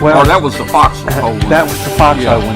Well, or that was the foxhole one. That was the foxhole one.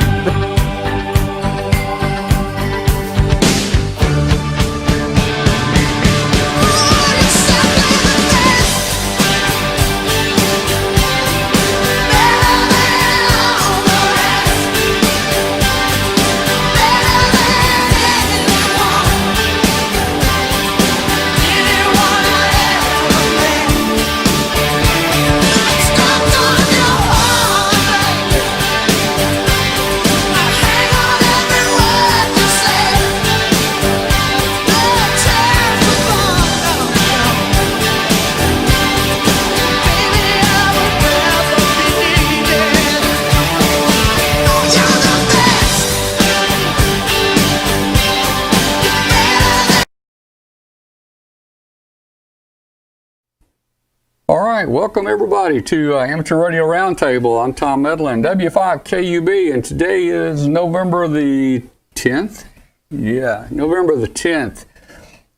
All right, welcome everybody to Amateur Radio Roundtable. I'm Tom Medlin, W5KUB, and today is November the 10th? Yeah, November the 10th,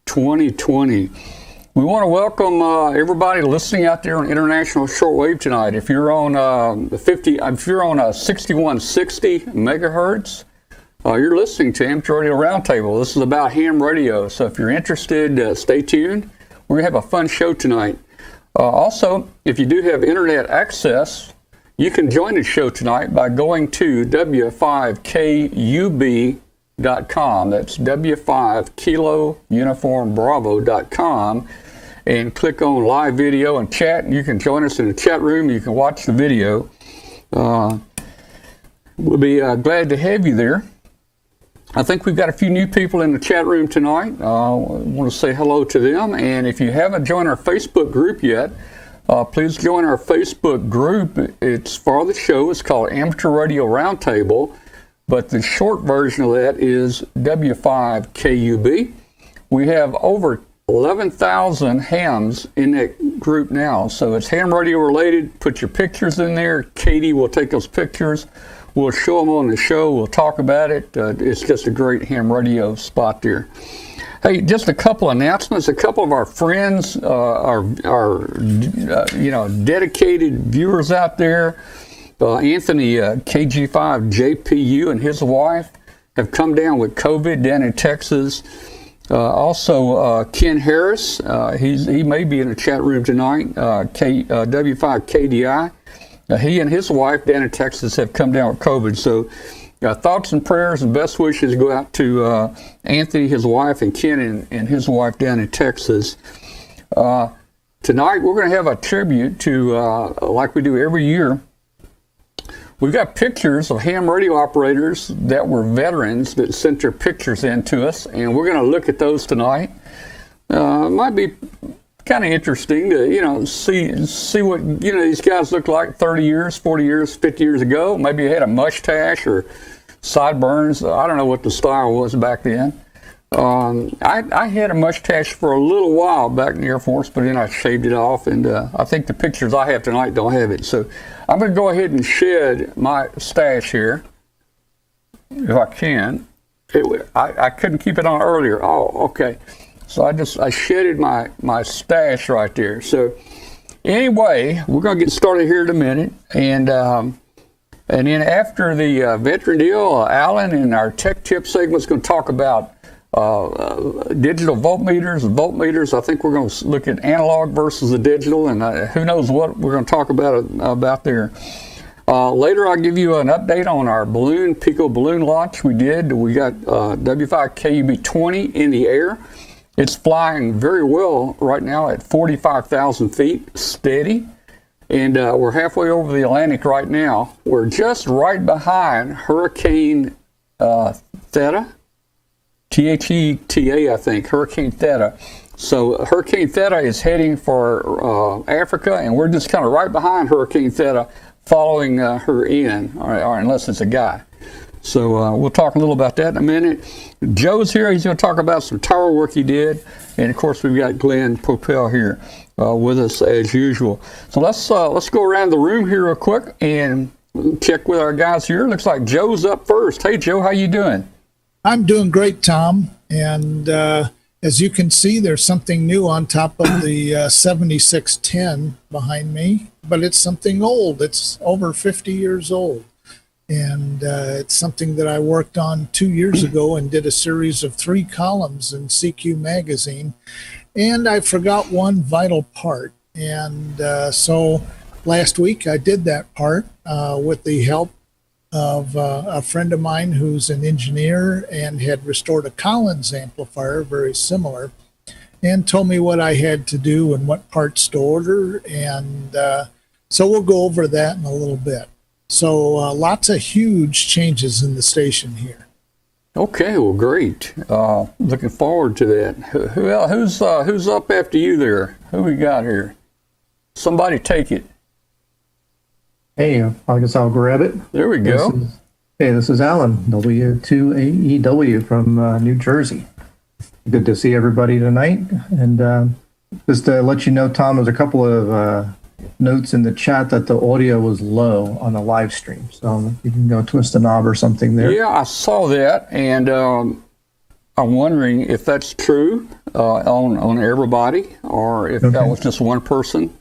2020. We want to welcome everybody listening out there on international shortwave tonight. If you're on if you're on 6160 megahertz, you're listening to Amateur Radio Roundtable. This is about ham radio, so if you're interested, stay tuned. We're gonna have a fun show tonight. Also, if you do have internet access, you can join the show tonight by going to W5KUB.com. That's W5 Kilo Uniform Bravo.com, and click on live video and chat. You can join us in the chat room. You can watch the video. We'll be glad to have you there. I think we've got a few new people in the chat room tonight. I want to say hello to them. And if you haven't joined our Facebook group yet, please join our Facebook group. It's for the show. It's called Amateur Radio Roundtable. But the short version of that is W5KUB. We have over 11,000 hams in that group now. So it's ham radio related. Put your pictures in there. Katie will take those pictures. We'll show them on the show. We'll talk about it. It's just a great ham radio spot there. Hey, just a couple announcements. A couple of our friends, our dedicated viewers out there, Anthony KG5 JPU and his wife have come down with COVID down in Texas. Also, Ken Harris, he may be in the chat room tonight. W5KDI. He and his wife down in Texas have come down with COVID. So thoughts and prayers and best wishes go out to Anthony, his wife, and Ken and his wife down in Texas. Tonight we're going to have a tribute to, like we do every year, we've got pictures of ham radio operators that were veterans that sent their pictures in to us, and we're going to look at those tonight. It might be kind of interesting to, see what, these guys look like 30 years, 40 years, 50 years ago. Maybe they had a mustache or sideburns. I don't know what the style was back then. I had a mustache for a little while back in the Air Force, but then I shaved it off, and I think the pictures I have tonight don't have it. So I'm going to go ahead and shed my stash here, if I can. I couldn't keep it on earlier. Oh, okay. So I shedded my stash right there. So anyway, we're going to get started here in a minute. And then after the veteran deal, Alan in our Tech Tip segment is going to talk about digital voltmeters and voltmeters. I think we're going to look at analog versus the digital, and who knows what we're going to talk about there. Later, I'll give you an update on our Pico balloon launch we did. We got W5KUB 20 in the air. It's flying very well right now at 45,000 feet, steady. And we're halfway over the Atlantic right now. We're just right behind Hurricane Theta, Theta, I think, Hurricane Theta. So Hurricane Theta is heading for Africa, and we're just kind of right behind Hurricane Theta, following her in, or unless it's a guy. So we'll talk a little about that in a minute. Joe's here. He's going to talk about some tower work he did. And, of course, we've got Glenn Popel here with us as usual. So let's go around the room here real quick and check with our guys here. Looks like Joe's up first. Hey, Joe, how you doing? I'm doing great, Tom. And as you can see, there's something new on top of the 7610 behind me. but it's something old. It's over 50 years old. And it's something that I worked on 2 years ago and did a series of 3 columns in CQ magazine. And I forgot one vital part. And so last week I did that part with the help of a friend of mine who's an engineer and had restored a Collins amplifier, very similar, and told me what I had to do and what parts to order. And so we'll go over that in a little bit. So lots of huge changes in the station here. Okay, well, great. Looking forward to that. Who's up after you there? Who we got here? Somebody take it. Hey, I guess I'll grab it. There we go. This is Alan, W2AEW from New Jersey. Good to see everybody tonight. And just to let you know, Tom, there's a couple of notes in the chat that the audio was low on the live stream. So you can go twist a knob or something there. Yeah, I saw that, and I'm wondering if that's true on everybody, or if that was just one person.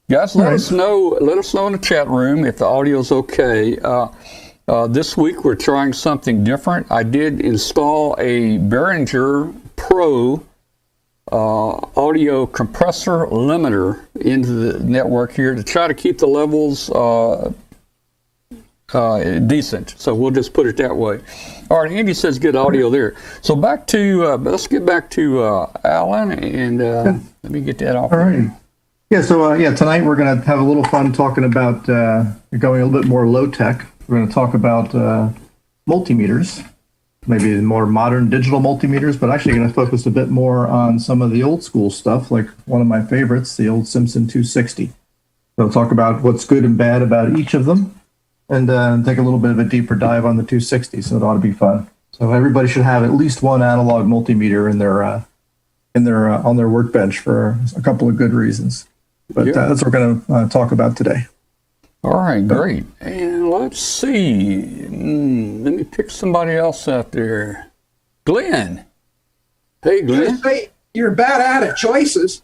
Guys, let us know. Let us know in the chat room if the audio is okay. This week we're trying something different. I did install a Behringer Pro audio compressor limiter into the network here to try to keep the levels decent. So we'll just put it that way. All right, Andy says good audio there. So back to let's get back to Alan, and let me get that off. All right. Yeah. So tonight we're going to have a little fun talking about going a little bit more low tech. We're going to talk about multimeters. Maybe more modern digital multimeters, but actually going to focus a bit more on some of the old school stuff, like one of my favorites, the old Simpson 260. So we'll talk about what's good and bad about each of them, and take a little bit of a deeper dive on the 260. So it ought to be fun. So everybody should have at least one analog multimeter in their on their workbench for a couple of good reasons. But that's what we're going to talk about today. All right, great. And let's see. Let me pick somebody else out there. Glenn. Hey, Glenn. You're bad out of choices.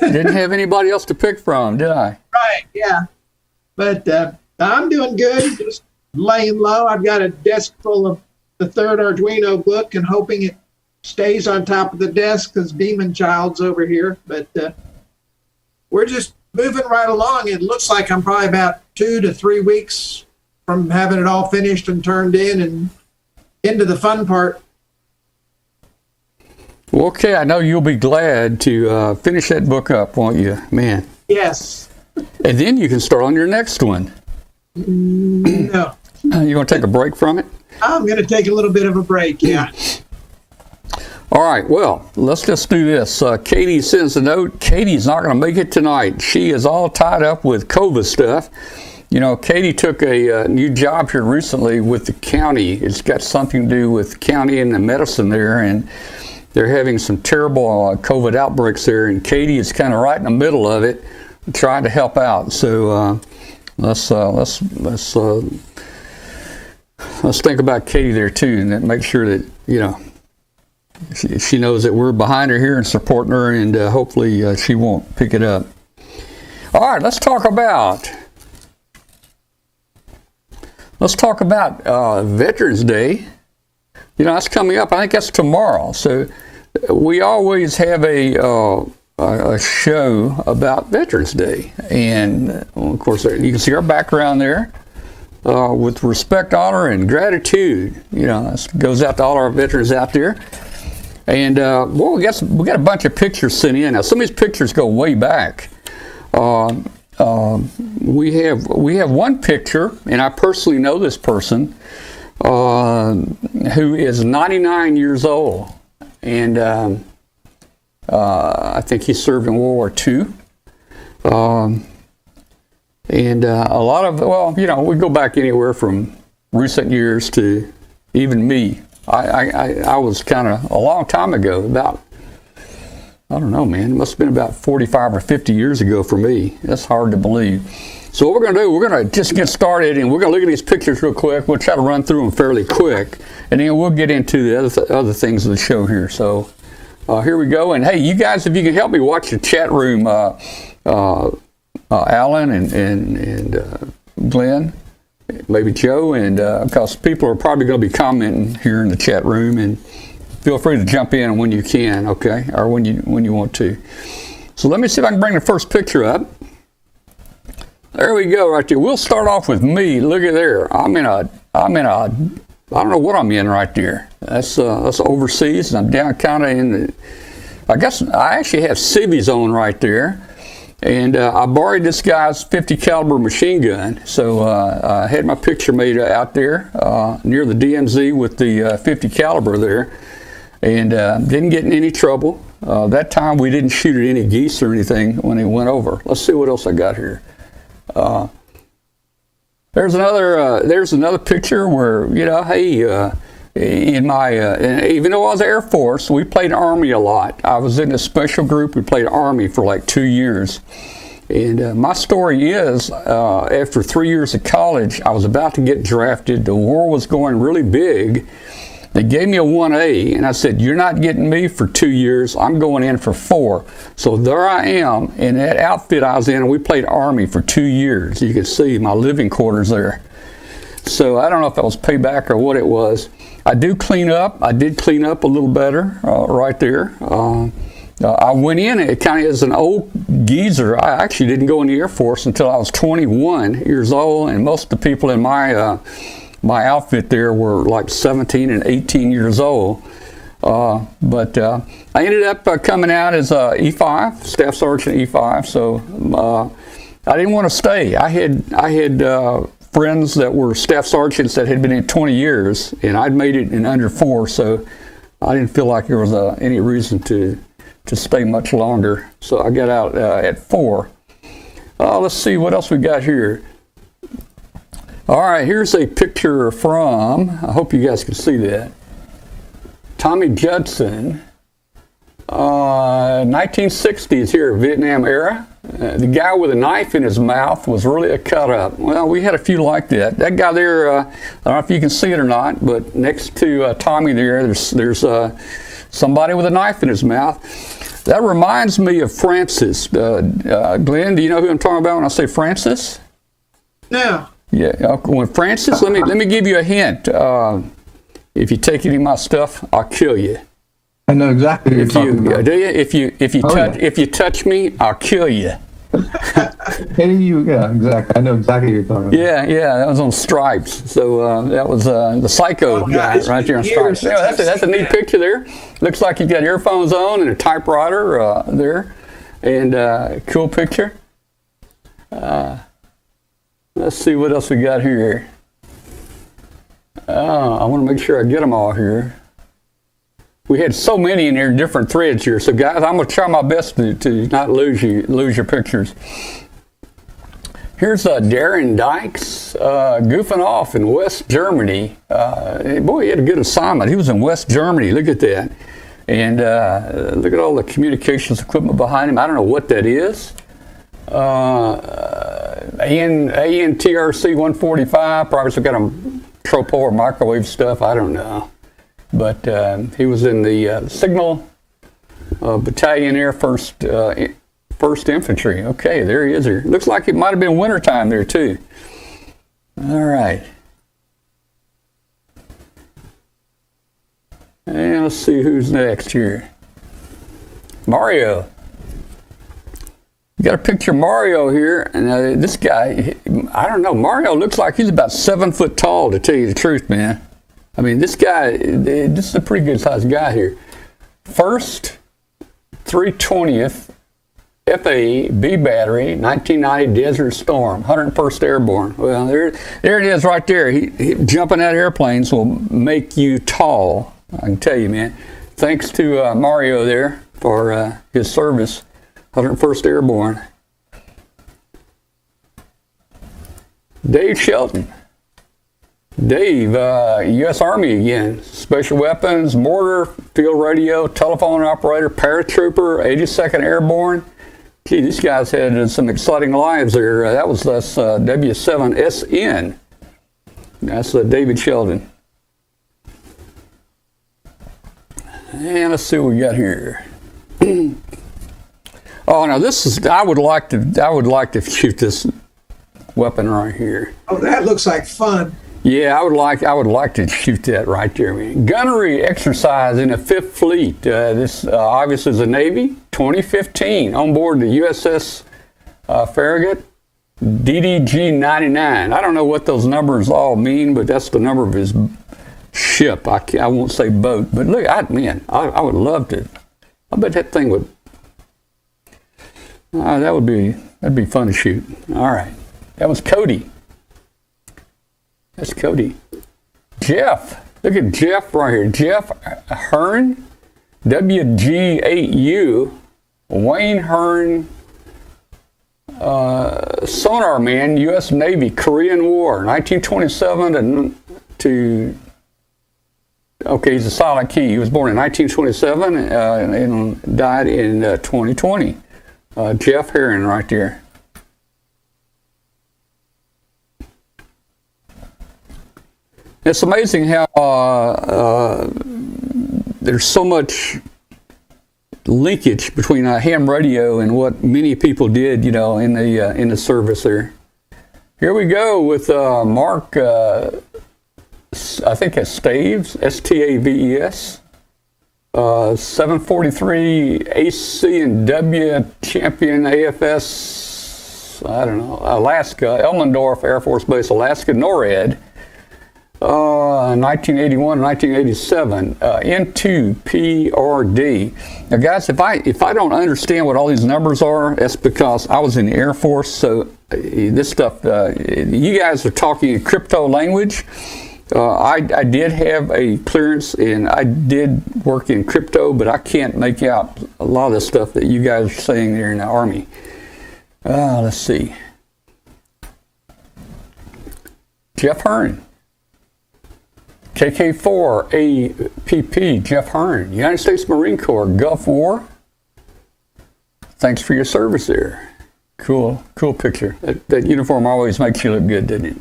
Didn't have anybody else to pick from, did I? Right, yeah. But I'm doing good, just laying low. I've got a desk full of the third Arduino book and hoping it stays on top of the desk because Demon Child's over here. But we're just moving right along. It looks like I'm probably about 2 to 3 weeks from having it all finished and turned in and into the fun part. Well, okay, I know you'll be glad to finish that book up, won't you, man? Yes. And then you can start on your next one. No. You want to take a break from it? I'm going to take a little bit of a break, yeah. All right, well, let's just do this. Katie sends a note. Katie's not going to make it tonight. She is all tied up with COVID stuff. You know, Katie took a new job here recently with the county. It's got something to do with the county and the medicine there, and they're having some terrible COVID outbreaks there, and Katie is kind of right in the middle of it, trying to help out. So let's think about Katie there too, and then make sure that, you know, she knows that we're behind her here and supporting her, and hopefully she won't pick it up. All right, let's talk about Veterans Day. You know, that's coming up. I think that's tomorrow. So we always have a show about Veterans Day, and well, of course you can see our background there. With respect, honor, and gratitude. You know, this goes out to all our veterans out there. And well, we got a bunch of pictures sent in. Now, some of these pictures go way back. We have one picture, and I personally know this person who is 99 years old, and I think he served in World War II. And a lot of, well, you know, we go back anywhere from recent years to even me. I was kind of a long time ago, about, I don't know, man, it must have been about 45 or 50 years ago for me. That's hard to believe. So what we're going to do, we're going to just get started, and we're going to look at these pictures real quick. We'll try to run through them fairly quick, and then we'll get into the other things of the show here. So here we go. And hey, you guys, if you can help me watch the chat room, Alan and Glenn, maybe Joe, and because people are probably going to be commenting here in the chat room, and feel free to jump in when you can, okay, or when you want to. So let me see if I can bring the first picture up. There we go, right there. We'll start off with me. Look at there. I'm in a I don't know what I'm in right there. That's overseas, and I'm down kind of in the. I guess I actually have civvies on right there, and I borrowed this guy's 50 caliber machine gun. So I had my picture made out there near the DMZ with the 50 caliber there, and didn't get in any trouble. That time we didn't shoot at any geese or anything when it went over. Let's see what else I got here. There's another picture where, you know, hey, in my even though I was Air Force, we played Army a lot. I was in a special group. We played Army for like 2 years. And my story is, after 3 years of college, I was about to get drafted. The war was going really big. They gave me a 1A, and I said, you're not getting me for 2 years. I'm going in for 4. So there I am in that outfit I was in, and we played Army for 2 years. You can see my living quarters there. So I don't know if that was payback or what it was. I do clean up. I did clean up a little better right there. I went in it kind of as an old geezer. I actually didn't go in the Air Force until I was 21 years old, and most of the people in my my outfit there were like 17 and 18 years old. But I ended up coming out as a E5, Staff Sergeant E5. So I didn't want to stay. I had friends that were Staff Sergeants that had been in 20 years, and I'd made it in under 4. So I didn't feel like there was any reason to stay much longer. So I got out at 4. Let's see what else we got here. All right, here's a picture from, I hope you guys can see that, Tommy Judson, 1960s here, Vietnam era. The guy with a knife in his mouth was really a cut-up. Well, we had a few like that. That guy there, I don't know if you can see it or not, but next to Tommy there's somebody with a knife in his mouth. That reminds me of Francis. Glenn, do you know who I'm talking about when I say Francis? No. Yeah, when Francis, let me give you a hint. If you take any of my stuff, I'll kill you. I know exactly what you're talking about. Do you? If you touch me, I'll kill you. Yeah, exactly. I know exactly what you're talking about. Yeah, that was on Stripes. So that was the Psycho guy right there on Stripes. Yeah, that's a neat picture there. Looks like you got earphones on and a typewriter there, and cool picture. Let's see what else we got here. I want to make sure I get them all here. We had so many in here, different threads here. So guys, I'm going to try my best to not lose your pictures. Here's Darren Dykes goofing off in West Germany. Boy, he had a good assignment. He was in West Germany. Look at that. And look at all the communications equipment behind him. I don't know what that is. ANTRC 145, probably some kind of tropo or microwave stuff, I don't know. But he was in the Signal Battalion Air First Infantry. Okay, there he is here. Looks like it might have been wintertime there too. All right. And let's see who's next here. Mario. You got a picture of Mario here, and this guy, I don't know, Mario looks like he's about 7 foot tall, to tell you the truth, man. I mean, this guy, this is a pretty good sized guy here. First 320th FAE B Battery, 1990 Desert Storm, 101st Airborne. Well, there it is right there. He jumping out of airplanes will make you tall, I can tell you, man. Thanks to Mario there for his service. 101st Airborne. Dave Shelton. Dave, U.S. Army again. Special weapons, mortar, field radio, telephone operator, paratrooper, 82nd Airborne. Gee, these guys had some exciting lives there. That was W7SN. That's David Sheldon. And let's see what we got here. Oh, now this is. I would like to shoot this weapon right here. Oh, that looks like fun. Yeah, I would like to shoot that right there, man. Gunnery exercise in the 5th Fleet. This obviously is the Navy. 2015 on board the USS Farragut DDG-99. I don't know what those numbers all mean, but that's the number of his ship. I won't say boat, but look, I would love to. I bet that thing would. That'd be fun to shoot. All right, that was Cody. That's Cody. Jeff, look at Jeff right here. Jeff Hearn, WG8U, Wayne Hearn, sonar man, U.S. Navy, Korean War, 1927 to okay, he's a silent key. He was born in 1927 and died in 2020. Jeff Hearn right there. It's amazing how there's so much linkage between ham radio and what many people did, in the service there. Here we go with Mark. I think it's Staves, Staves, 743 AC and W champion AFS. I don't know, Alaska, Elmendorf Air Force Base, Alaska, NORAD. 1981, 1987, N2 PRD. Now, guys, if I don't understand what all these numbers are, that's because I was in the Air Force. So this stuff, you guys are talking in crypto language. I did have a clearance and I did work in crypto, but I can't make out a lot of the stuff that you guys are saying there in the Army. Let's see. Jeff Hearn. KK4 APP, Jeff Hearn, United States Marine Corps, Gulf War. Thanks for your service there. Cool picture. That uniform always makes you look good, doesn't it?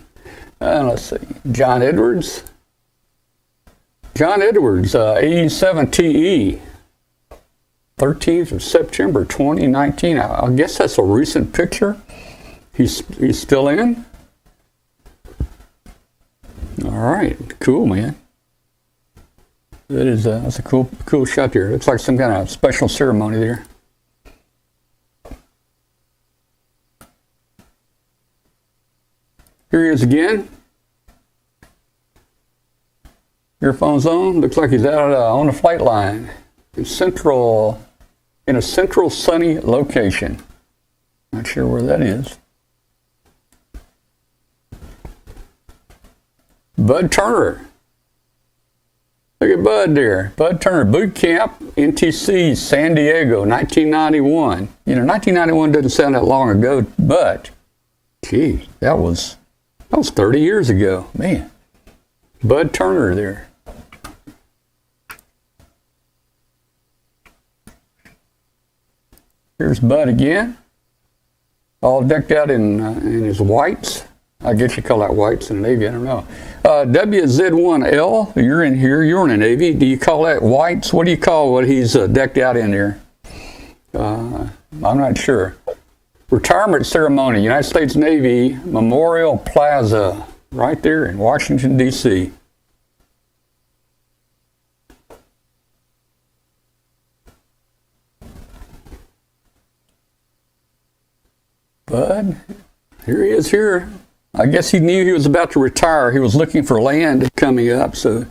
Let's see. John Edwards, AE7TE, 13th of September 2019. I guess that's a recent picture. He's still in. All right, cool, man. That's a cool shot there. Looks like some kind of special ceremony there. Here he is again. Earphones on. Looks like he's out on the flight line in a central sunny location. Not sure where that is. Bud Turner. Look at Bud there. Bud Turner, boot camp, NTC, San Diego, 1991. 1991 doesn't sound that long ago, but, gee, that was 30 years ago. Man, Bud Turner there. Here's Bud again, all decked out in his whites. I guess you call that whites in the Navy, I don't know. WZ1L, you're in here, you're in the Navy. Do you call that whites? What do you call what he's decked out in there? I'm not sure. Retirement ceremony, United States Navy Memorial Plaza, right there in Washington, D.C. Bud, here he is here. I guess he knew he was about to retire. He was looking for land coming up so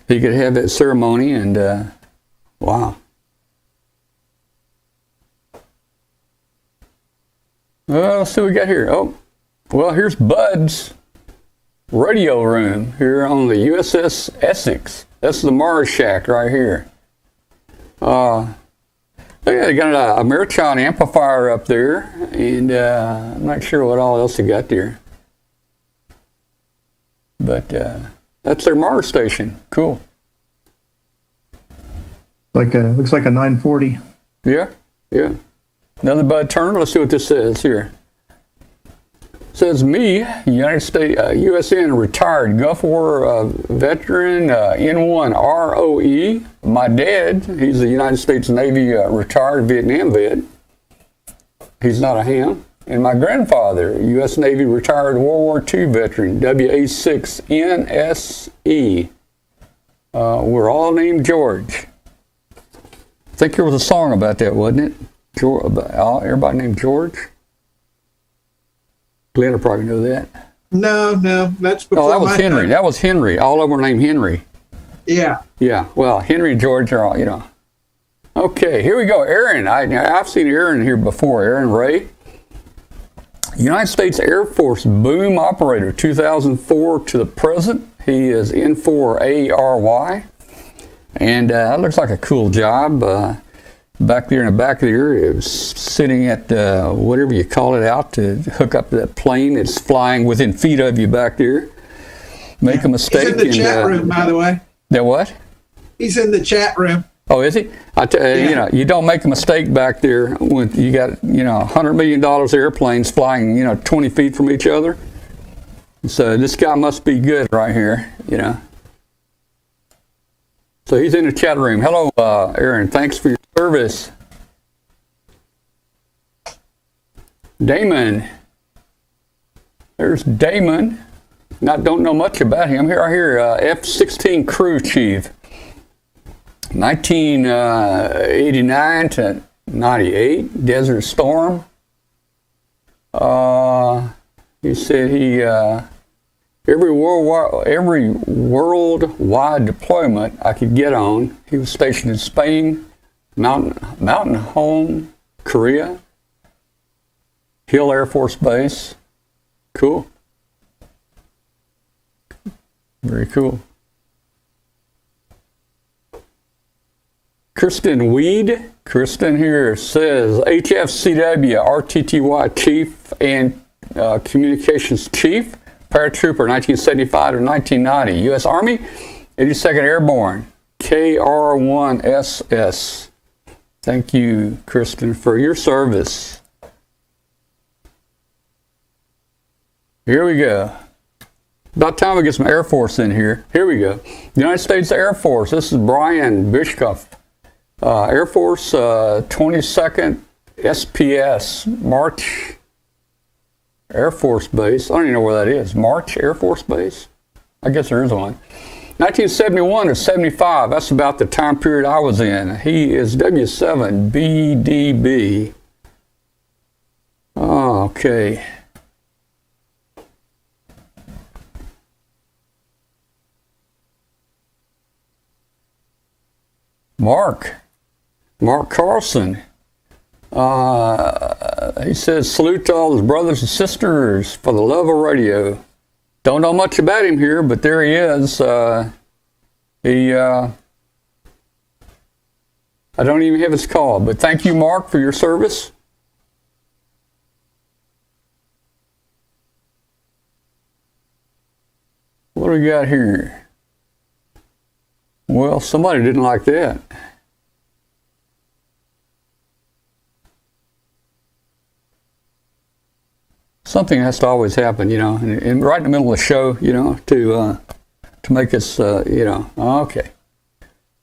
he could have that ceremony, and wow. Well, let's see what we got here. Oh, well, here's Bud's radio room here on the USS Essex. That's the Mars Shack right here. They got a Meriton amplifier up there, and I'm not sure what all else they got there. But that's their Mars station. Cool. Looks like a 940. Yeah. Another Bud Turner. Let's see what this says here. It says me, United States, USN retired Gulf War veteran, N1 ROE. My dad, he's a United States Navy retired Vietnam vet. He's not a ham. And my grandfather, U.S. Navy retired World War II veteran, WA6NSE. We're all named George. I think there was a song about that, wasn't it? Everybody named George? Glenn will probably know that. No, that's before Oh, that was my Henry. time. That was Henry. All of them were named Henry. Yeah. Yeah, well, Henry and George are all, you know. Okay, here we go. Aaron. I've seen Aaron here before. Aaron Ray. United States Air Force boom operator, 2004 to the present. He is N4ARY. And that looks like a cool job. Back there in the back there, it was sitting at whatever you call it out to hook up to that plane. It's flying within feet of you back there. Make a mistake. He's in the chat room, by the way. That what? He's in the chat room. Oh, is he? You know, you don't make a mistake back there when you got, you know, $100 million airplanes flying, you know, 20 feet from each other. So this guy must be good right here, you know. So he's in the chat room. Hello, Aaron. Thanks for your service. Damon. There's Damon. Don't know much about him. Here I hear F-16 crew chief. 1989 to 98, Desert Storm. He said every worldwide deployment I could get on. He was stationed in Spain, Mountain Home, Korea, Hill Air Force Base. Cool. Very cool. Kristen Weed. Kristen here says HFCW, RTTY Chief and Communications Chief, Paratrooper 1975 to 1990, U.S. Army, 82nd Airborne, KR1SS. Thank you, Kristen, for your service. Here we go. About time we get some Air Force in here. Here we go. United States Air Force. This is Brian Bishkoff. Air Force 22nd SPS, March Air Force Base. I don't even know where that is. March Air Force Base? I guess there is one. 1971 to 75. That's about the time period I was in. He is W7BDB. Oh, okay. Mark Carlson, he says, salute to all his brothers and sisters for the love of radio. Don't know much about him here, but there he is. I don't even have his call, but thank you, Mark, for your service. What do we got here? Well, somebody didn't like that. Something has to always happen, you know, and right in the middle of the show, you know, to make us, you know, okay.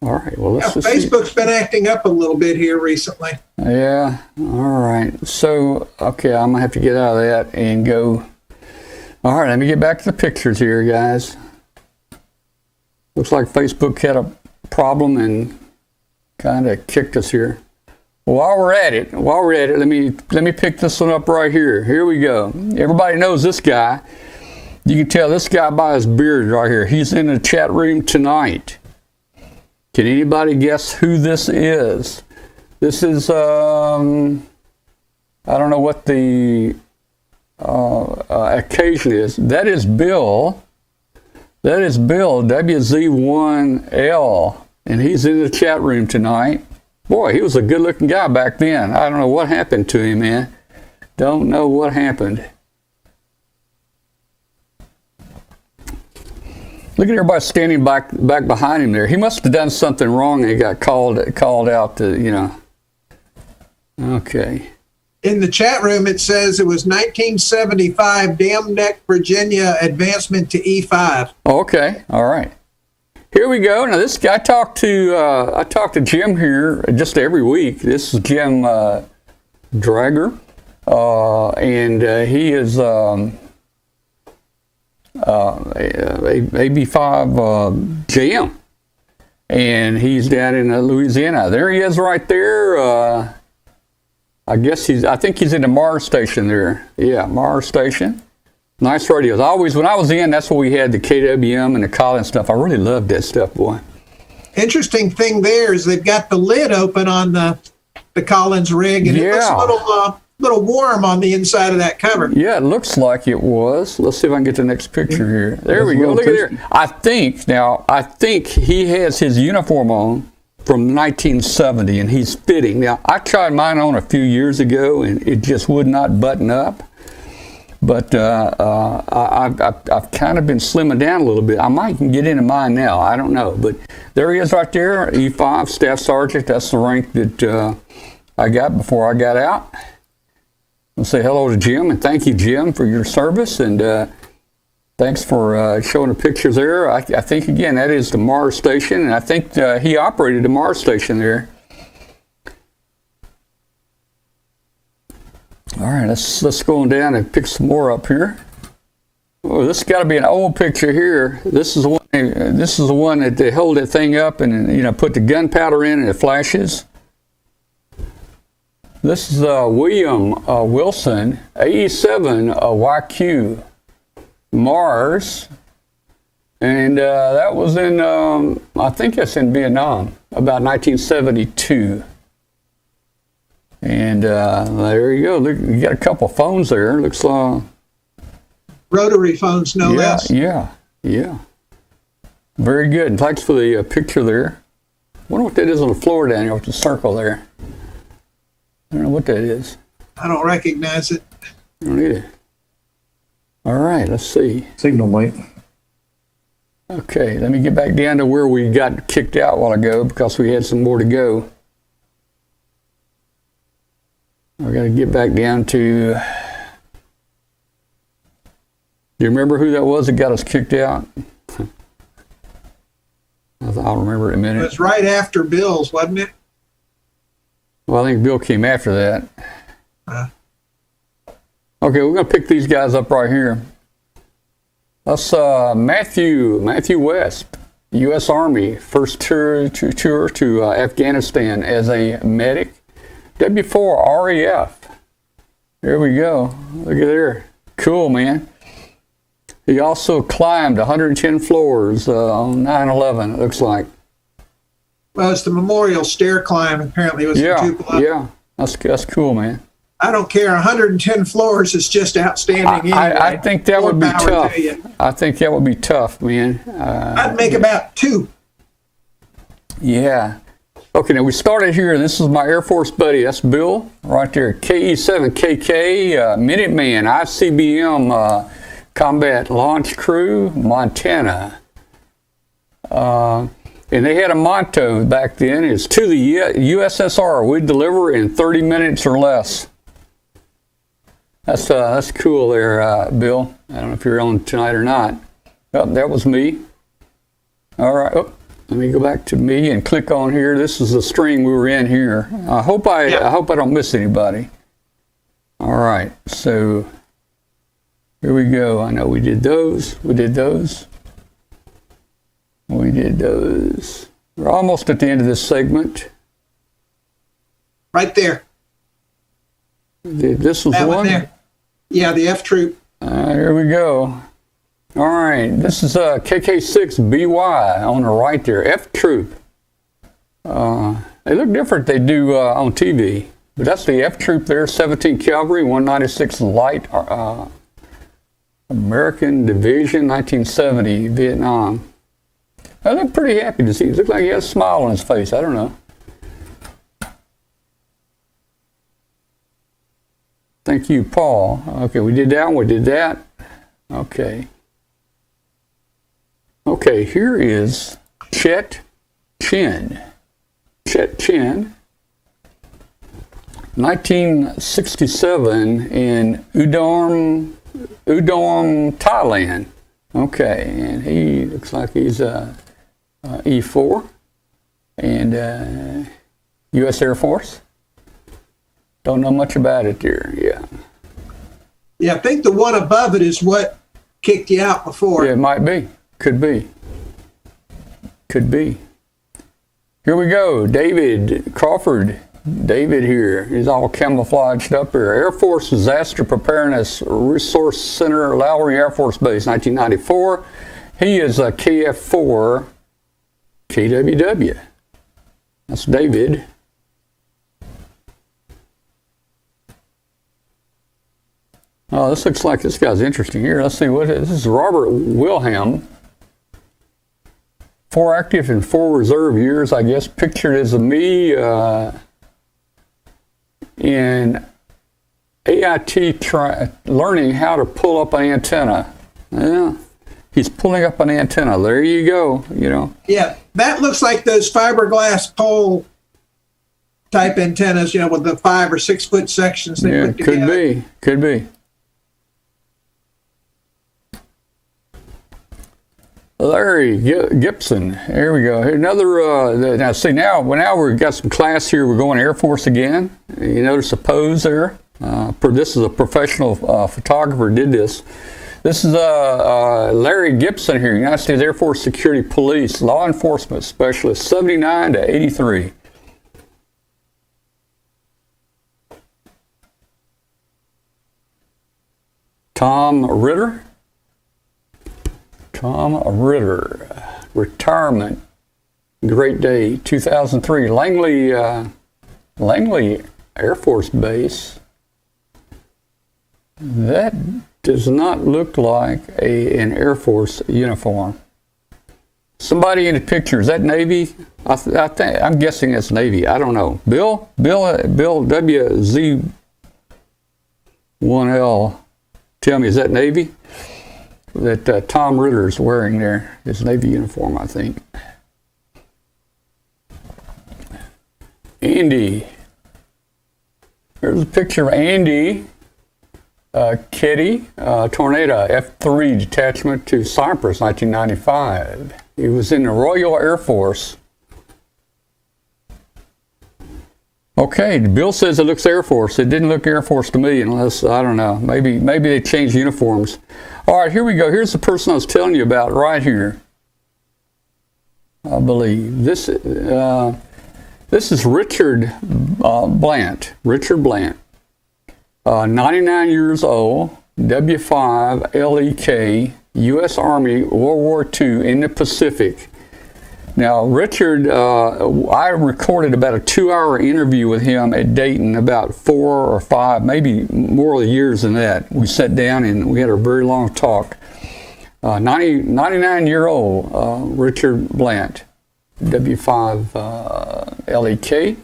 All right, well, let's just Facebook's been acting up a little bit here recently. Yeah, all right. So, okay, I'm going to have to get out of that and go. All right, let me get back to the pictures here, guys. Looks like Facebook had a problem and kind of kicked us here. While we're at it, let me pick this one up right here. Here we go. Everybody knows this guy. You can tell this guy by his beard right here. He's in the chat room tonight. Can anybody guess who this is? This is, I don't know what the occasion is. That is Bill. That is Bill, WZ1L, and he's in the chat room tonight. Boy, he was a good-looking guy back then. I don't know what happened to him, man. Don't know what happened. Look at everybody standing back behind him there. He must have done something wrong and he got called out to, you know. Okay. In the chat room, it says it was 1975 Dam Neck, Virginia advancement to E5. Oh, okay. All right. Here we go. Now, this guy, I talk to Jim here just every week. This is Jim Drager. and he is AB5 JM, and he's down in Louisiana. There he is, right there. I think he's in the Mars station there. Yeah, Mars station. Nice radios. When I was in, that's where we had the KWM and the Collins stuff. I really loved that stuff, boy. Interesting thing there is they've got the lid open on the Collins rig, and it looks a little warm on the inside of that cover. Yeah, it looks like it was. Let's see if I can get the next picture here. There we go. Look at there. I think he has his uniform on from 1970, and he's fitting. Now, I tried mine on a few years ago, and it just would not button up. But I've kind of been slimming down a little bit. I might can get into mine now. I don't know. But there he is right there, E5, Staff Sergeant. That's the rank that I got before I got out. I'll say hello to Jim, and thank you, Jim, for your service. And thanks for showing the pictures there. I think, again, that is the Mars station. And I think he operated the Mars station there. All right, let's go on down and pick some more up here. Oh, this has got to be an old picture here. This is the one. This is the one that they hold that thing up and put the gunpowder in and it flashes. This is William Wilson, AE7 YQ Mars, and that was in I think that's in Vietnam, about 1972. And there you go. Look, you got a couple phones there. Looks like rotary phones, no less. Yeah. Very good. And thanks for the picture there. I wonder what that is on the floor down here with the circle there. I don't know what that is. I don't recognize it. I don't either. All right, let's see. Signal light. Okay, let me get back down to where we got kicked out a while ago because we had some more to go. I got to get back down to. Do you remember who that was that got us kicked out? I'll remember it in a minute. It was right after Bill's, wasn't it? Well, I think Bill came after that. Okay, we're going to pick these guys up right here. That's Matthew West, U.S. Army, first tour to Afghanistan as a medic. W4 RAF. There we go. Look at there. Cool, man. He also climbed 110 floors on 9/11, it looks like. Well, it's the memorial stair climb. Apparently, it was the Tupelo. Yeah, that's cool, man. I don't care. 110 floors is just outstanding. I think that would be tough. I think that would be tough, man. I'd make about 2. Yeah. Okay, now we started here. This is my Air Force buddy. That's Bill right there. KE7KK, Minuteman, ICBM, Combat Launch Crew, Montana. And they had a motto back then. It's to the USSR. We deliver in 30 minutes or less. That's cool there, Bill. I don't know if you're on tonight or not. Oh, that was me. All right. Oh, let me go back to me and click on here. This is the string we were in here. I hope I don't miss anybody. All right. So here we go. I know we did those. We're almost at the end of this segment. Right there. This was that one there. Yeah, the F troop. Here we go. All right, this is KK6BY on the right there, F troop. They look different. They do on TV, but that's the F troop there. 17 Cavalry, 196 Light, American Division, 1970 Vietnam. I look pretty happy to see. It looks like he has a smile on his face. I don't know. Thank you, Paul. Okay, we did that one. We did that. Okay. Okay, here is Chet Chin. Chet Chin, 1967 in Udon, Thailand. Okay, and he looks like he's E4 and U.S. Air Force. Don't know much about it there. Yeah. Yeah, I think the one above it is what kicked you out before. Yeah, it might be. Could be. Could be. Here we go. David Crawford. David here. He's all camouflaged up here. Air Force Disaster Preparedness Resource Center, Lowry Air Force Base, 1994. He is a KF4 KWW. That's David. Oh, this looks like this guy's interesting here. Let's see what this is. Robert Wilhelm. 4 active and 4 reserve years, I guess. Pictured as a me in AIT learning how to pull up an antenna. Yeah, he's pulling up an antenna. There you go. You know. Yeah, that looks like those fiberglass pole type antennas. You know, with the 5 or 6 foot sections they Yeah, put together. could be. Could be. Larry Gibson. Here we go. Here another. Now see now we've got some class here. We're going Air Force again. You notice a pose there. This is a professional photographer did this. This is Larry Gibson here, United States Air Force Security Police Law Enforcement Specialist, 79 to 83. Tom Ritter. Tom Ritter, retirement, great day, 2003, Langley Air Force Base. That does not look like an Air Force uniform. Somebody in the picture, is that Navy? I'm guessing it's Navy. I don't know. Bill WZ1L, tell me, is that Navy? That Tom Ritter is wearing there, his Navy uniform, I think. Andy. There's a picture of Andy Kitty, Tornado, F-3 detachment to Cyprus, 1995. He was in the Royal Air Force. Okay, Bill says it looks Air Force. It didn't look Air Force to me, unless, I don't know, maybe they changed uniforms. All right, here we go. Here's the person I was telling you about right here. I believe this is Richard Blant. Richard Blant, 99 years old, W5 LEK, U.S. Army, World War II in the Pacific. Now, Richard, I recorded about a 2-hour interview with him at Dayton about 4 or 5, maybe more years than that. We sat down and we had a very long talk. 99-year-old Richard Blant, W5 LEK,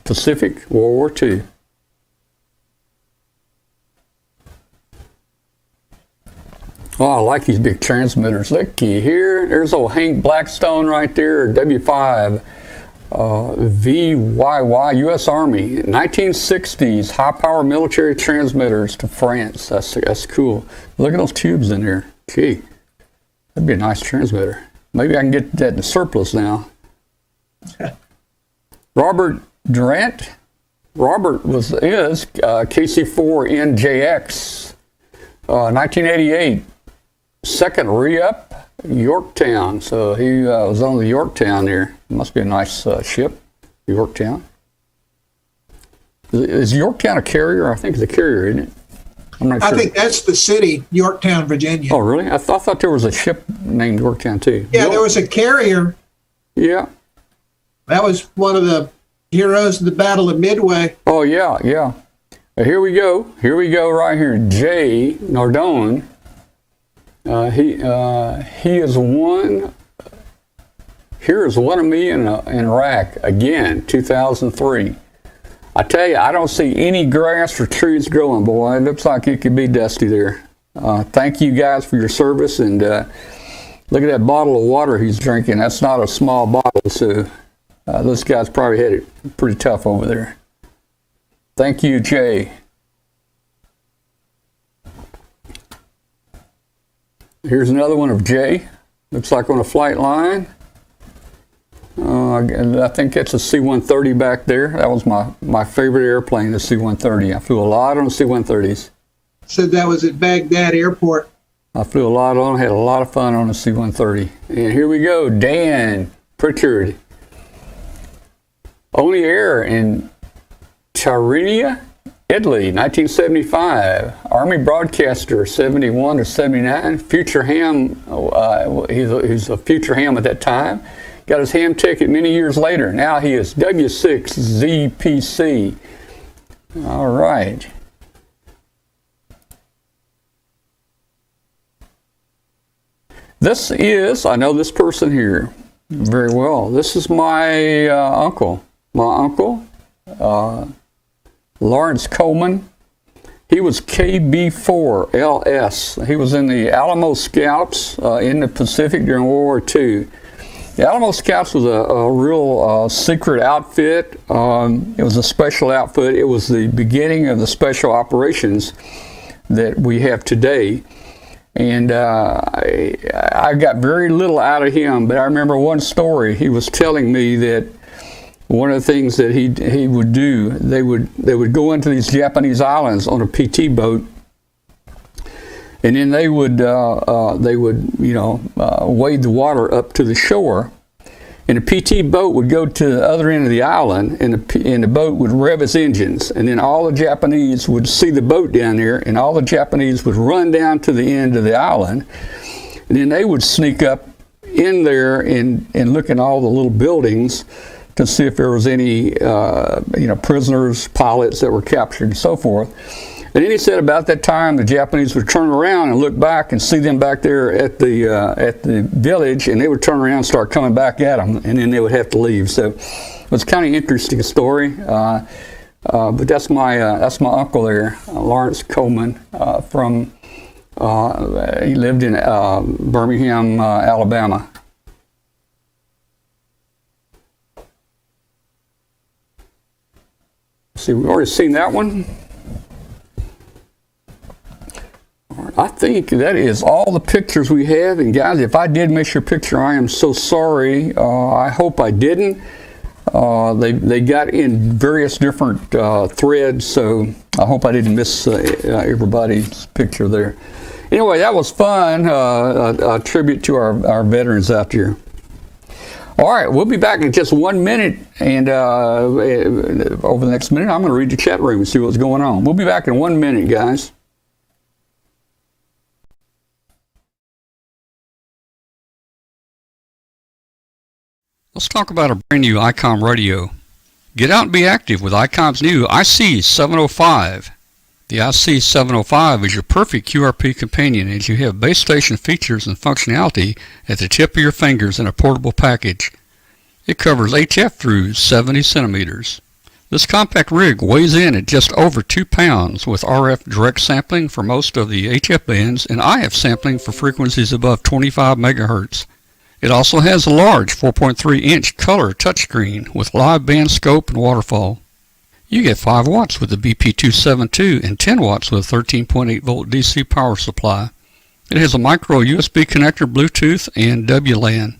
Pacific, World War II. Oh, I like these big transmitters. Looky here. There's old Hank Blackstone right there, W5 VYY, U.S. Army. 1960s, high-power military transmitters to France. That's cool. Look at those tubes in there. Gee, that'd be a nice transmitter. Maybe I can get that in surplus now. Robert Durant. Robert is KC4NJX, 1988. Second re-up, Yorktown. So he was on the Yorktown there. Must be a nice ship, Yorktown. Is Yorktown a carrier? I think it's a carrier, isn't it? I'm not sure. I think that's the city, Yorktown, Virginia. Oh, really? I thought there was a ship named Yorktown, too. Yeah, there was a carrier. Yeah. That was one of the heroes of the Battle of Midway. Oh, yeah, yeah. Here we go. Here we go right here. Jay Nardone. He is one. Here is one of me in Iraq again, 2003. I tell you, I don't see any grass or trees growing, boy. It looks like it could be dusty there. Thank you guys for your service, and look at that bottle of water he's drinking. That's not a small bottle, so those guys probably had it pretty tough over there. Thank you, Jay. Here's another one of Jay. Looks like on a flight line. I think that's a C-130 back there. That was my favorite airplane, the C-130. I flew a lot on the C-130s. Said that was at Baghdad Airport. I flew a lot on, had a lot of fun on the C-130. And here we go, Dan Pritchard. On the air in Tirrenia, Italy, 1975. Army broadcaster, 71 to 79. Future ham, he's a future ham at that time. Got his ham ticket many years later. Now he is W6ZPC. All right. This is, I know this person here very well. This is my uncle. My uncle, Lawrence Coleman. He was KB4LS. He was in the Alamo Scouts in the Pacific during World War II. The Alamo Scouts was a real secret outfit. It was a special outfit. It was the beginning of the special operations that we have today. And I got very little out of him, but I remember one story. He was telling me that one of the things that he would do, they would go into these Japanese islands on a PT boat, and then they would wade the water up to the shore, and the PT boat would go to the other end of the island, and the boat would rev its engines, and then all the Japanese would see the boat down there, and all the Japanese would run down to the end of the island, and then they would sneak up in there and look in all the little buildings to see if there was any prisoners, pilots that were captured and so forth. And then he said about that time the Japanese would turn around and look back and see them back there at the village, and they would turn around and start coming back at them, and then they would have to leave. So it was kind of interesting story. But that's my uncle there, Lawrence Coleman, from he lived in Birmingham, Alabama. See, we've already seen that one. I think that is all the pictures we have. And guys, if I did miss your picture, I am so sorry. I hope I didn't. They got in various different threads, so I hope I didn't miss everybody's picture there. Anyway, that was fun. A tribute to our veterans out there. All right, we'll be back in just 1 minute, and over the next minute, I'm going to read the chat room and see what's going on. We'll be back in 1 minute, guys. Let's talk about a brand new ICOM radio. Get out and be active with ICOM's new IC705. The IC705 is your perfect QRP companion as you have base station features and functionality at the tip of your fingers in a portable package. It covers HF through 70 centimeters. This compact rig weighs in at just over 2 pounds with RF direct sampling for most of the HF bands and IF sampling for frequencies above 25 megahertz. It also has a large 4.3-inch color touchscreen with live band scope and waterfall. You get 5 watts with the BP272 and 10 watts with a 13.8 volt DC power supply. It has a micro USB connector, Bluetooth, and WLAN.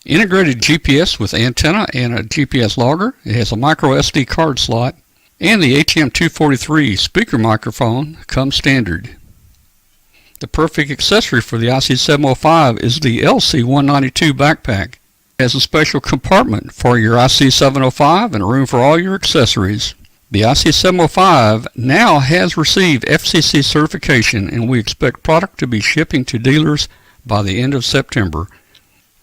Integrated GPS with antenna and a GPS logger. It has a micro SD card slot. And the HM243 speaker microphone comes standard. The perfect accessory for the IC705 is the LC192 backpack. It has a special compartment for your IC705 and room for all your accessories. The IC705 now has received FCC certification, and we expect product to be shipping to dealers by the end of September.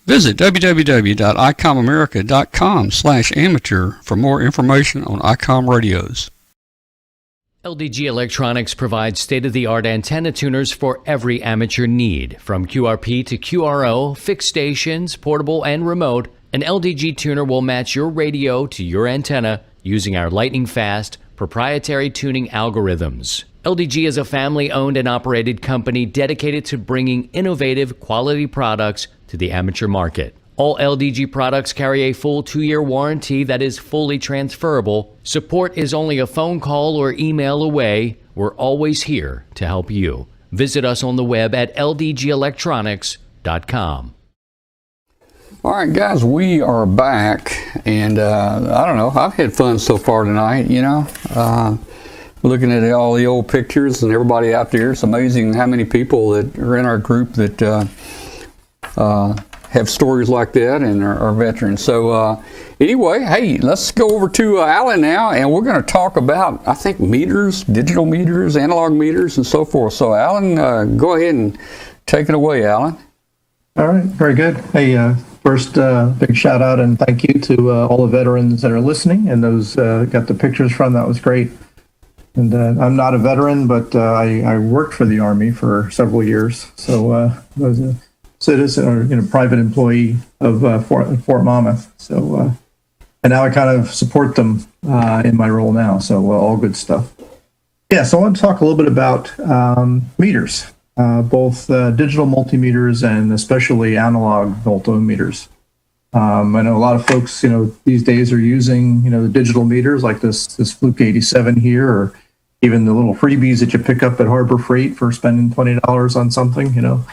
Visit www.icomamerica.com/amateur for more information on ICOM radios. LDG Electronics provides state-of-the-art antenna tuners for every amateur need. From QRP to QRO, fixed stations, portable and remote, an LDG tuner will match your radio to your antenna using our lightning-fast, proprietary tuning algorithms. LDG is a family-owned and operated company dedicated to bringing innovative, quality products to the amateur market. All LDG products carry a full 2-year warranty that is fully transferable. Support is only a phone call or email away. We're always here to help you. Visit us on the web at ldgelectronics.com. All right, guys, we are back, and I don't know, I've had fun so far tonight, looking at all the old pictures and everybody out there. It's amazing how many people that are in our group that have stories like that and are veterans. So anyway, hey, let's go over to Alan now, and we're going to talk about, I think, meters, digital meters, analog meters, and so forth. So Alan, go ahead and take it away, Alan. All right, very good. Hey, first, big shout out and thank you to all the veterans that are listening and those got the pictures from. That was great. And I'm not a veteran, but I worked for the Army for several years. So I was a citizen or private employee of Fort Monmouth. So and now I kind of support them in my role now. So all good stuff. Yeah, so I want to talk a little bit about meters. Both digital multimeters and especially analog voltmeters. I know a lot of folks, these days are using, the digital meters like this Fluke 87 here, or even the little freebies that you pick up at Harbor Freight for spending $20 on something. You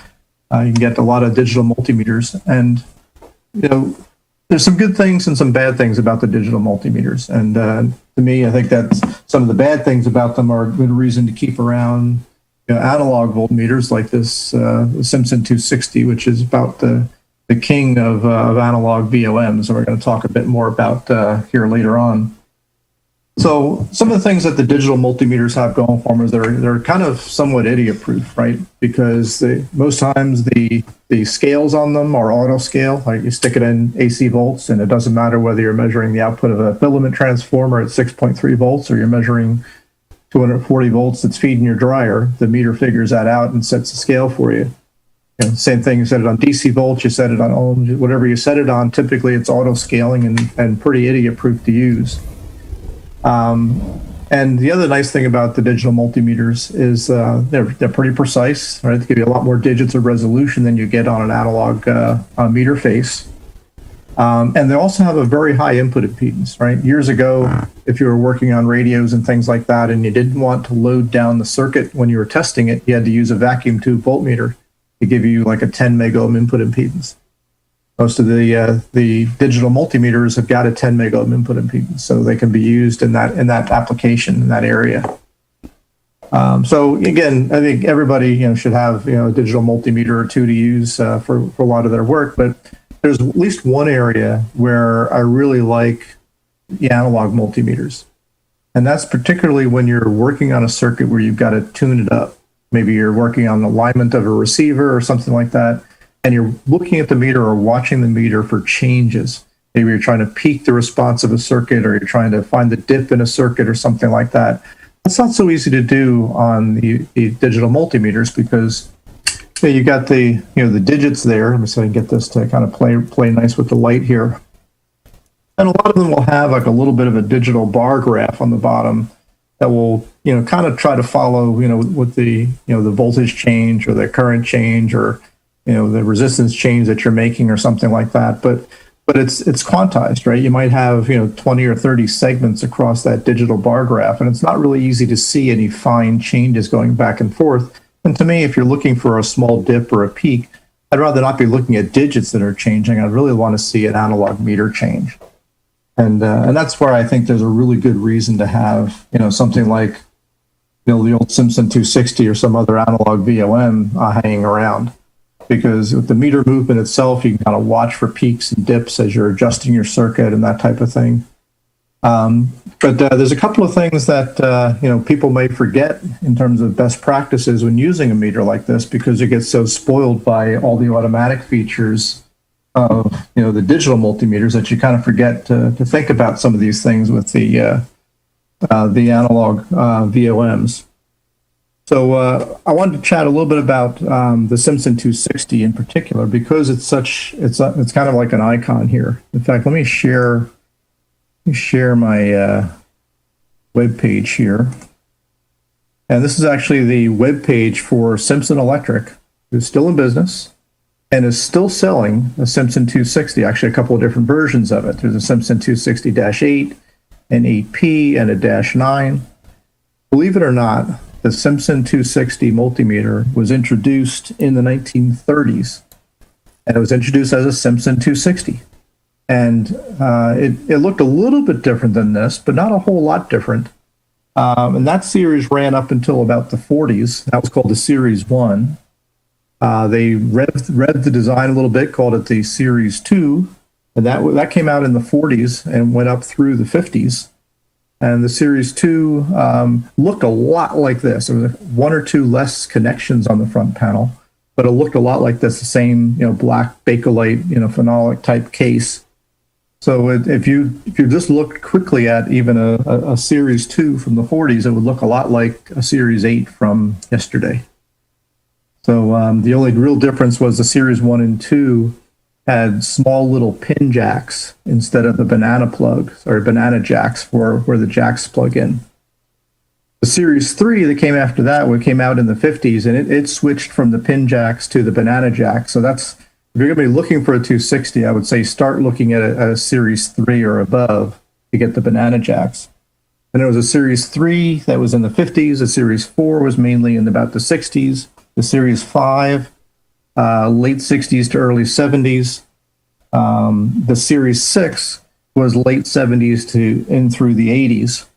can get a lot of digital multimeters, and there's some good things and some bad things about the digital multimeters. And to me, I think that some of the bad things about them are a good reason to keep around analog voltmeters like this Simpson 260, which is about the king of analog VOMs, and we're going to talk a bit more about here later on. So some of the things that the digital multimeters have going for them is they're kind of somewhat idiot-proof, right? Because most times the scales on them are auto scale. Like you stick it in AC volts, and it doesn't matter whether you're measuring the output of a filament transformer at 6.3 volts or you're measuring 240 volts that's feeding your dryer. The meter figures that out and sets the scale for you. Same thing, you set it on DC volts, you set it on ohms, whatever you set it on, typically it's auto scaling and pretty idiot proof to use. And the other nice thing about the digital multimeters is they're pretty precise, right? They give you a lot more digits of resolution than you get on an analog meter face. And they also have a very high input impedance, right? Years ago, if you were working on radios and things like that, and you didn't want to load down the circuit when you were testing it, you had to use a vacuum tube voltmeter to give you like a 10 megohm input impedance. Most of the digital multimeters have got a 10 megohm input impedance, so they can be used in that application, in that area. So again, I think everybody should have a digital multimeter or two to use for a lot of their work, but there's at least one area where I really like the analog multimeters. And that's particularly when you're working on a circuit where you've got to tune it up. Maybe you're working on the alignment of a receiver or something like that, and you're looking at the meter or watching the meter for changes. Maybe you're trying to peak the response of a circuit, or you're trying to find the dip in a circuit or something like that. It's not so easy to do on the digital multimeters because you got the digits there. Let me see if I can get this to kind of play nice with the light here. And a lot of them will have like a little bit of a digital bar graph on the bottom that will kind of try to follow with the the voltage change or the current change or the resistance change that you're making or something like that. But it's quantized, right? You might have 20 or 30 segments across that digital bar graph, and it's not really easy to see any fine changes going back and forth. And to me, if you're looking for a small dip or a peak, I'd rather not be looking at digits that are changing. I'd really want to see an analog meter change. And that's where I think there's a really good reason to have, something like, the old Simpson 260 or some other analog VOM hanging around. Because with the meter movement itself, you can kind of watch for peaks and dips as you're adjusting your circuit and that type of thing. But there's a couple of things that people may forget in terms of best practices when using a meter like this, because you get so spoiled by all the automatic features of the digital multimeters that you kind of forget to think about some of these things with the analog VOMs. So I wanted to chat a little bit about the Simpson 260 in particular, because it's kind of like an icon here. In fact, let me share my web page here. And this is actually the web page for Simpson Electric, who's still in business and is still selling the Simpson 260, actually a couple of different versions of it. There's a Simpson 260-8, an 8P, and a -9. Believe it or not, the Simpson 260 multimeter was introduced in the 1930s. and it was introduced as a Simpson 260. And it looked a little bit different than this, but not a whole lot different. And that series ran up until about the 40s. That was called the Series 1. They revved the design a little bit, called it the Series 2, and that came out in the 40s and went up through the 50s. And the Series 2 looked a lot like this. There was one or two less connections on the front panel, but it looked a lot like this, the same, black Bakelite, phenolic type case. So if you just looked quickly at even a Series 2 from the 40s, it would look a lot like a Series 8 from yesterday. So the only real difference was the Series 1 and 2 had small little pin jacks instead of the banana plugs or banana jacks for where the jacks plug in. The Series 3 that came after that, came out in the 50s, and it switched from the pin jacks to the banana jacks. So that's, if you're going to be looking for a 260, I would say start looking at a Series 3 or above to get the banana jacks. And there was a Series 3 that was in the 50s. A Series 4 was mainly in about the 60s. The Series 5, late 60s to early 70s. The Series 6 was late 70s to in through the 80s.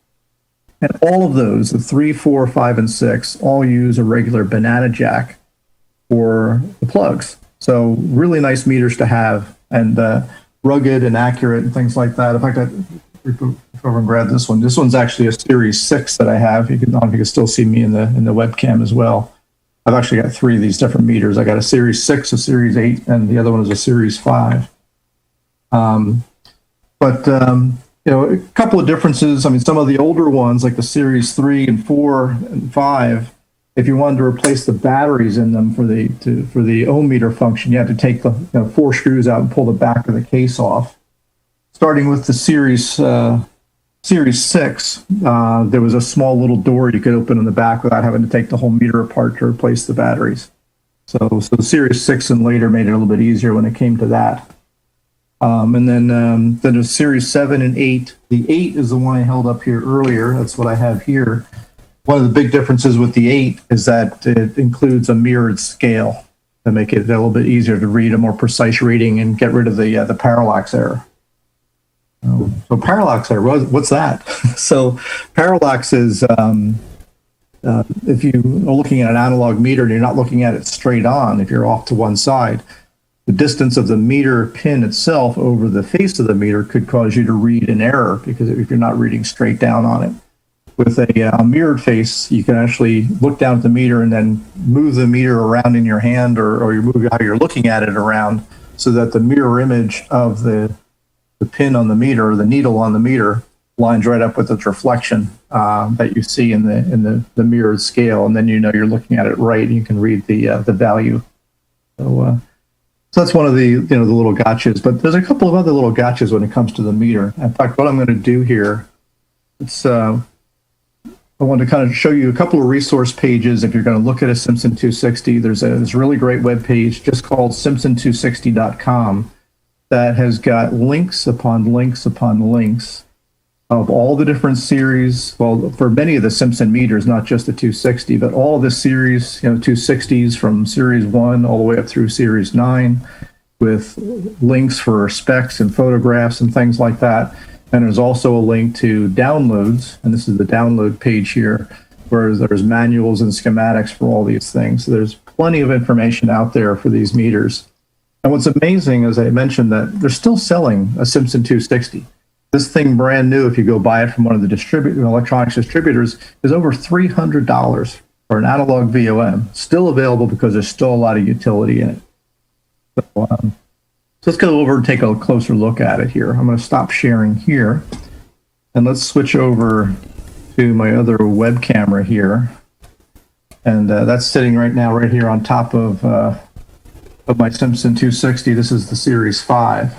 And all of those, the 3, 4, 5, and 6, all use a regular banana jack for the plugs. So really nice meters to have, and rugged and accurate and things like that. In fact, I over and grab this one. This one's actually a Series 6 that I have. You can still see me in the webcam as well. I've actually got 3 of these different meters. I got a Series 6, a Series 8, and the other one is a Series 5. A couple of differences. I mean, some of the older ones, like the Series 3 and 4 and 5, if you wanted to replace the batteries in them for the ohm meter function, you had to take the 4 screws out and pull the back of the case off. Starting with the Series 6, there was a small little door you could open in the back without having to take the whole meter apart to replace the batteries. So the Series 6 and later made it a little bit easier when it came to that. And then there's Series 7 and 8. The 8 is the one I held up here earlier. That's what I have here. One of the big differences with the 8 is that it includes a mirrored scale to make it a little bit easier to read, a more precise reading, and get rid of the parallax error. So parallax error, what's that? So parallax is if you are looking at an analog meter and you're not looking at it straight on, if you're off to one side, the distance of the meter pin itself over the face of the meter could cause you to read an error, because if you're not reading straight down on it. With a mirrored face, you can actually look down at the meter and then move the meter around in your hand, or you move how you're looking at it around, so that the mirror image of the pin on the meter, or the needle on the meter, lines right up with its reflection that you see in the mirrored scale, and then you're looking at it right, and you can read the value. So that's one of the the little gotchas. But there's a couple of other little gotchas when it comes to the meter. In fact, what I'm going to do here, I want to kind of show you a couple of resource pages. If you're going to look at a Simpson 260, there's this really great web page just called Simpson260.com that has got links upon links upon links of all the different series. Well, for many of the Simpson meters, not just the 260, but all of the series, 260s from Series 1 all the way up through Series 9, with links for specs and photographs and things like that. And there's also a link to downloads, and this is the download page here, where there's manuals and schematics for all these things. So there's plenty of information out there for these meters. And what's amazing, as I mentioned, that they're still selling a Simpson 260. This thing, brand new, if you go buy it from one of the electronics distributors, is over $300 for an analog VOM. Still available because there's still a lot of utility in it. So let's go over and take a closer look at it here. I'm going to stop sharing here, and let's switch over to my other web camera here. And that's sitting right now right here on top of my Simpson 260. This is the Series 5.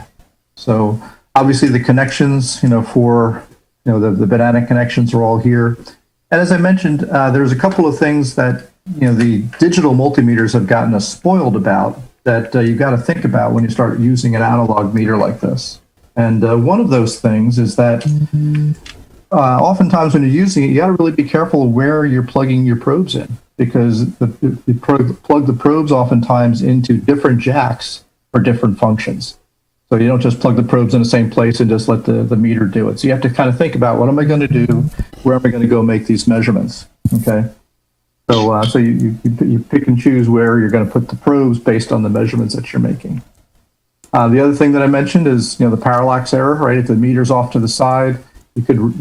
So obviously the connections, for the banana connections are all here. And as I mentioned, there's a couple of things that the digital multimeters have gotten us spoiled about, that you've got to think about when you start using an analog meter like this. And one of those things is that oftentimes when you're using it, you got to really be careful where you're plugging your probes in, because you plug the probes oftentimes into different jacks for different functions. So you don't just plug the probes in the same place and just let the meter do it. So you have to kind of think about, what am I going to do? Where am I going to go make these measurements? Okay. So you pick and choose where you're going to put the probes based on the measurements that you're making. The other thing that I mentioned is, the parallax error, right? If the meter's off to the side, you could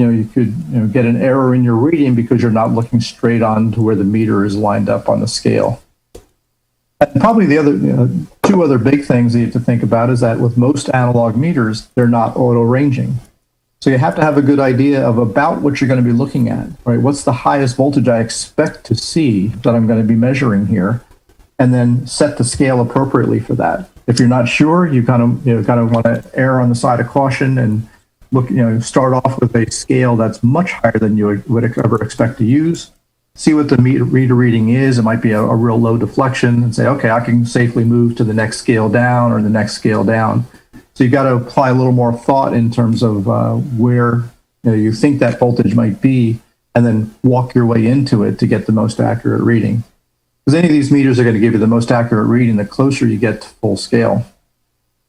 get an error in your reading because you're not looking straight on to where the meter is lined up on the scale. And probably the other two other big things that you have to think about is that with most analog meters, they're not auto ranging. So you have to have a good idea of about what you're going to be looking at, right? What's the highest voltage I expect to see that I'm going to be measuring here, and then set the scale appropriately for that. If you're not sure, you kind of want to err on the side of caution and start off with a scale that's much higher than you would ever expect to use. See what the meter reading is. It might be a real low deflection, and say, okay, I can safely move to the next scale down or the next scale down. So you got to apply a little more thought in terms of where you think that voltage might be, and then walk your way into it to get the most accurate reading. Because any of these meters are going to give you the most accurate reading the closer you get to full scale.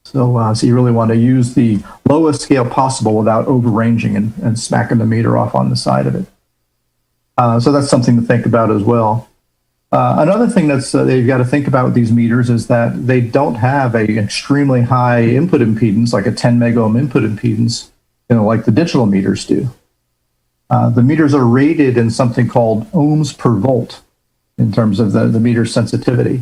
So you really want to use the lowest scale possible without overranging and smacking the meter off on the side of it. So that's something to think about as well. Another thing that you've got to think about with these meters is that they don't have an extremely high input impedance, like a 10 megohm input impedance, like the digital meters do. The meters are rated in something called ohms per volt in terms of the meter sensitivity.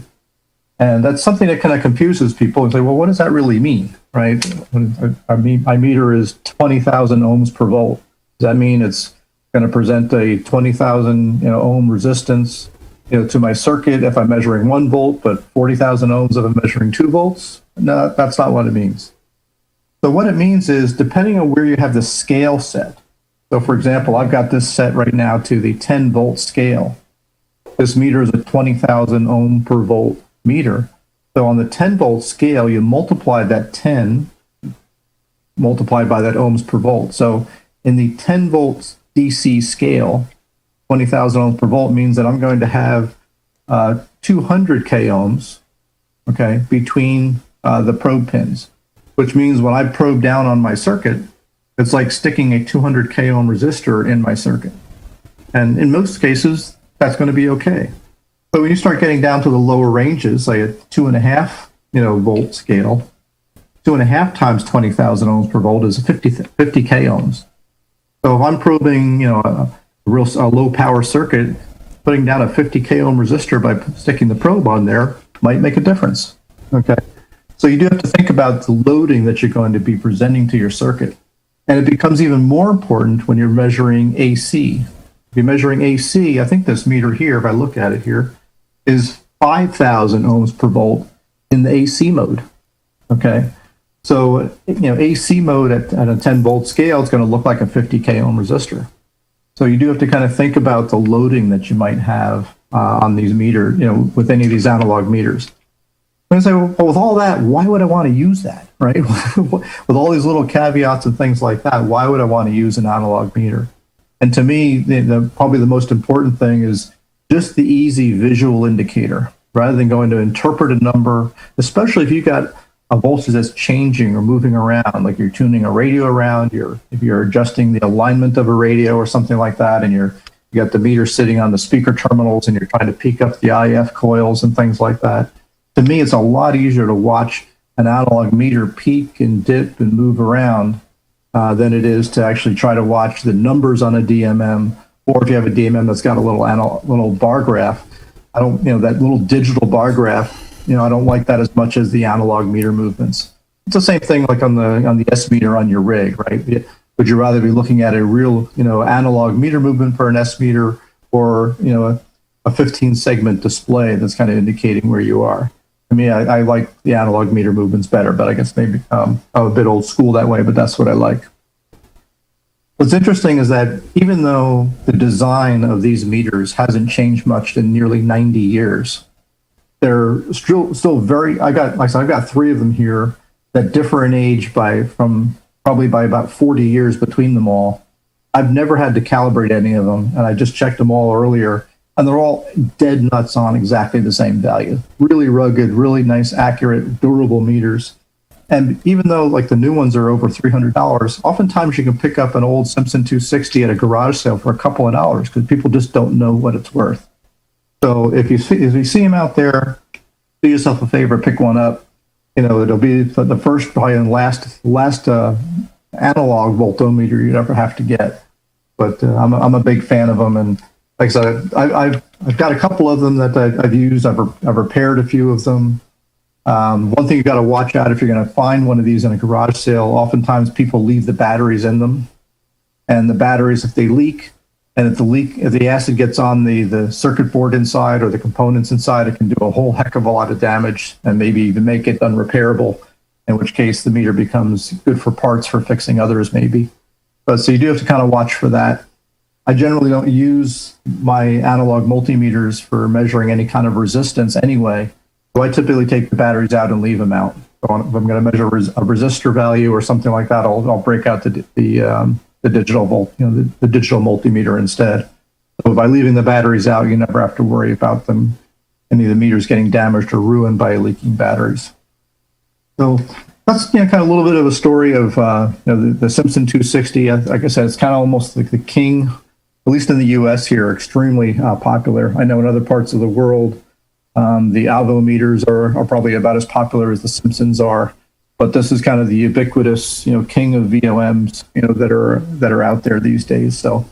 And that's something that kind of confuses people and say, well, what does that really mean, right? My meter is 20,000 ohms per volt. Does that mean it's going to present a 20,000 ohm resistance to my circuit if I'm measuring 1 volt, but 40,000 ohms if I'm measuring 2 volts? No, that's not what it means. So what it means is, depending on where you have the scale set. So for example, I've got this set right now to the 10 volt scale. This meter is a 20,000 ohm per volt meter. So on the 10 volt scale, you multiply that 10 multiplied by that ohms per volt. So in the 10 volts DC scale, 20,000 ohms per volt means that I'm going to have 200 k ohms, okay, between the probe pins, which means when I probe down on my circuit, it's like sticking a 200 k ohm resistor in my circuit. And in most cases, that's going to be okay. But when you start getting down to the lower ranges, like a 2.5 volt scale, 2.5 times 20,000 ohms per volt is 50 k ohms. So if I'm probing, a low power circuit, putting down a 50 k ohm resistor by sticking the probe on there might make a difference. Okay, so you do have to think about the loading that you're going to be presenting to your circuit, and it becomes even more important when you're measuring AC. If you're measuring AC, I think this meter here, if I look at it here, is 5,000 ohms per volt in the AC mode. Okay. So, AC mode at a 10 volt scale is going to look like a 50 k ohm resistor. So you do have to kind of think about the loading that you might have on these meters, with any of these analog meters. And I say, well, with all that, why would I want to use that, right? With all these little caveats and things like that, why would I want to use an analog meter? And to me, probably the most important thing is just the easy visual indicator, rather than going to interpret a number, especially if you've got a voltage that's changing or moving around, like you're tuning a radio around, if you're adjusting the alignment of a radio or something like that, and you got the meter sitting on the speaker terminals and you're trying to peak up the IF coils and things like that. To me, it's a lot easier to watch an analog meter peak and dip and move around than it is to actually try to watch the numbers on a DMM, or if you have a DMM that's got a little bar graph. I don't, that little digital bar graph, I don't like that as much as the analog meter movements. It's the same thing like on the S meter on your rig, right? Would you rather be looking at a real, analog meter movement per an S meter, or, a 15 segment display that's kind of indicating where you are? I mean, I like the analog meter movements better, but I guess maybe I'm a bit old school that way, but that's what I like. What's interesting is that even though the design of these meters hasn't changed much in nearly 90 years, they're still very, I've got 3 of them here that differ in age from probably by about 40 years between them all. I've never had to calibrate any of them, and I just checked them all earlier, and they're all dead nuts on exactly the same value. Really rugged, really nice, accurate, durable meters. And even though like the new ones are over $300, oftentimes you can pick up an old Simpson 260 at a garage sale for a couple of dollars because people just don't know what it's worth. So if you see them out there, do yourself a favor, pick one up. It'll be the first, probably, and last analog voltometer you'd ever have to get. But I'm a big fan of them, and like I said, I've got a couple of them that I've used. I've repaired a few of them. One thing you got to watch out if you're going to find one of these in a garage sale. Oftentimes people leave the batteries in them, and the batteries, if they leak, and if the acid gets on the circuit board inside or the components inside, it can do a whole heck of a lot of damage and maybe even make it unrepairable. In which case the meter becomes good for parts for fixing others, maybe. But so you do have to kind of watch for that. I generally don't use my analog multimeters for measuring any kind of resistance anyway. So I typically take the batteries out and leave them out. So if I'm going to measure a resistor value or something like that, I'll break out the digital volt, the digital multimeter instead. So by leaving the batteries out, you never have to worry about any of the meters getting damaged or ruined by leaking batteries. So that's kind of a little bit of a story of the Simpson 260. Like I said, it's kind of almost like the king, at least in the U.S. here, extremely popular. I know in other parts of the world, the Alvo meters are probably about as popular as the Simpsons are. But this is kind of the ubiquitous, king of VOMs, that are out there these days. So,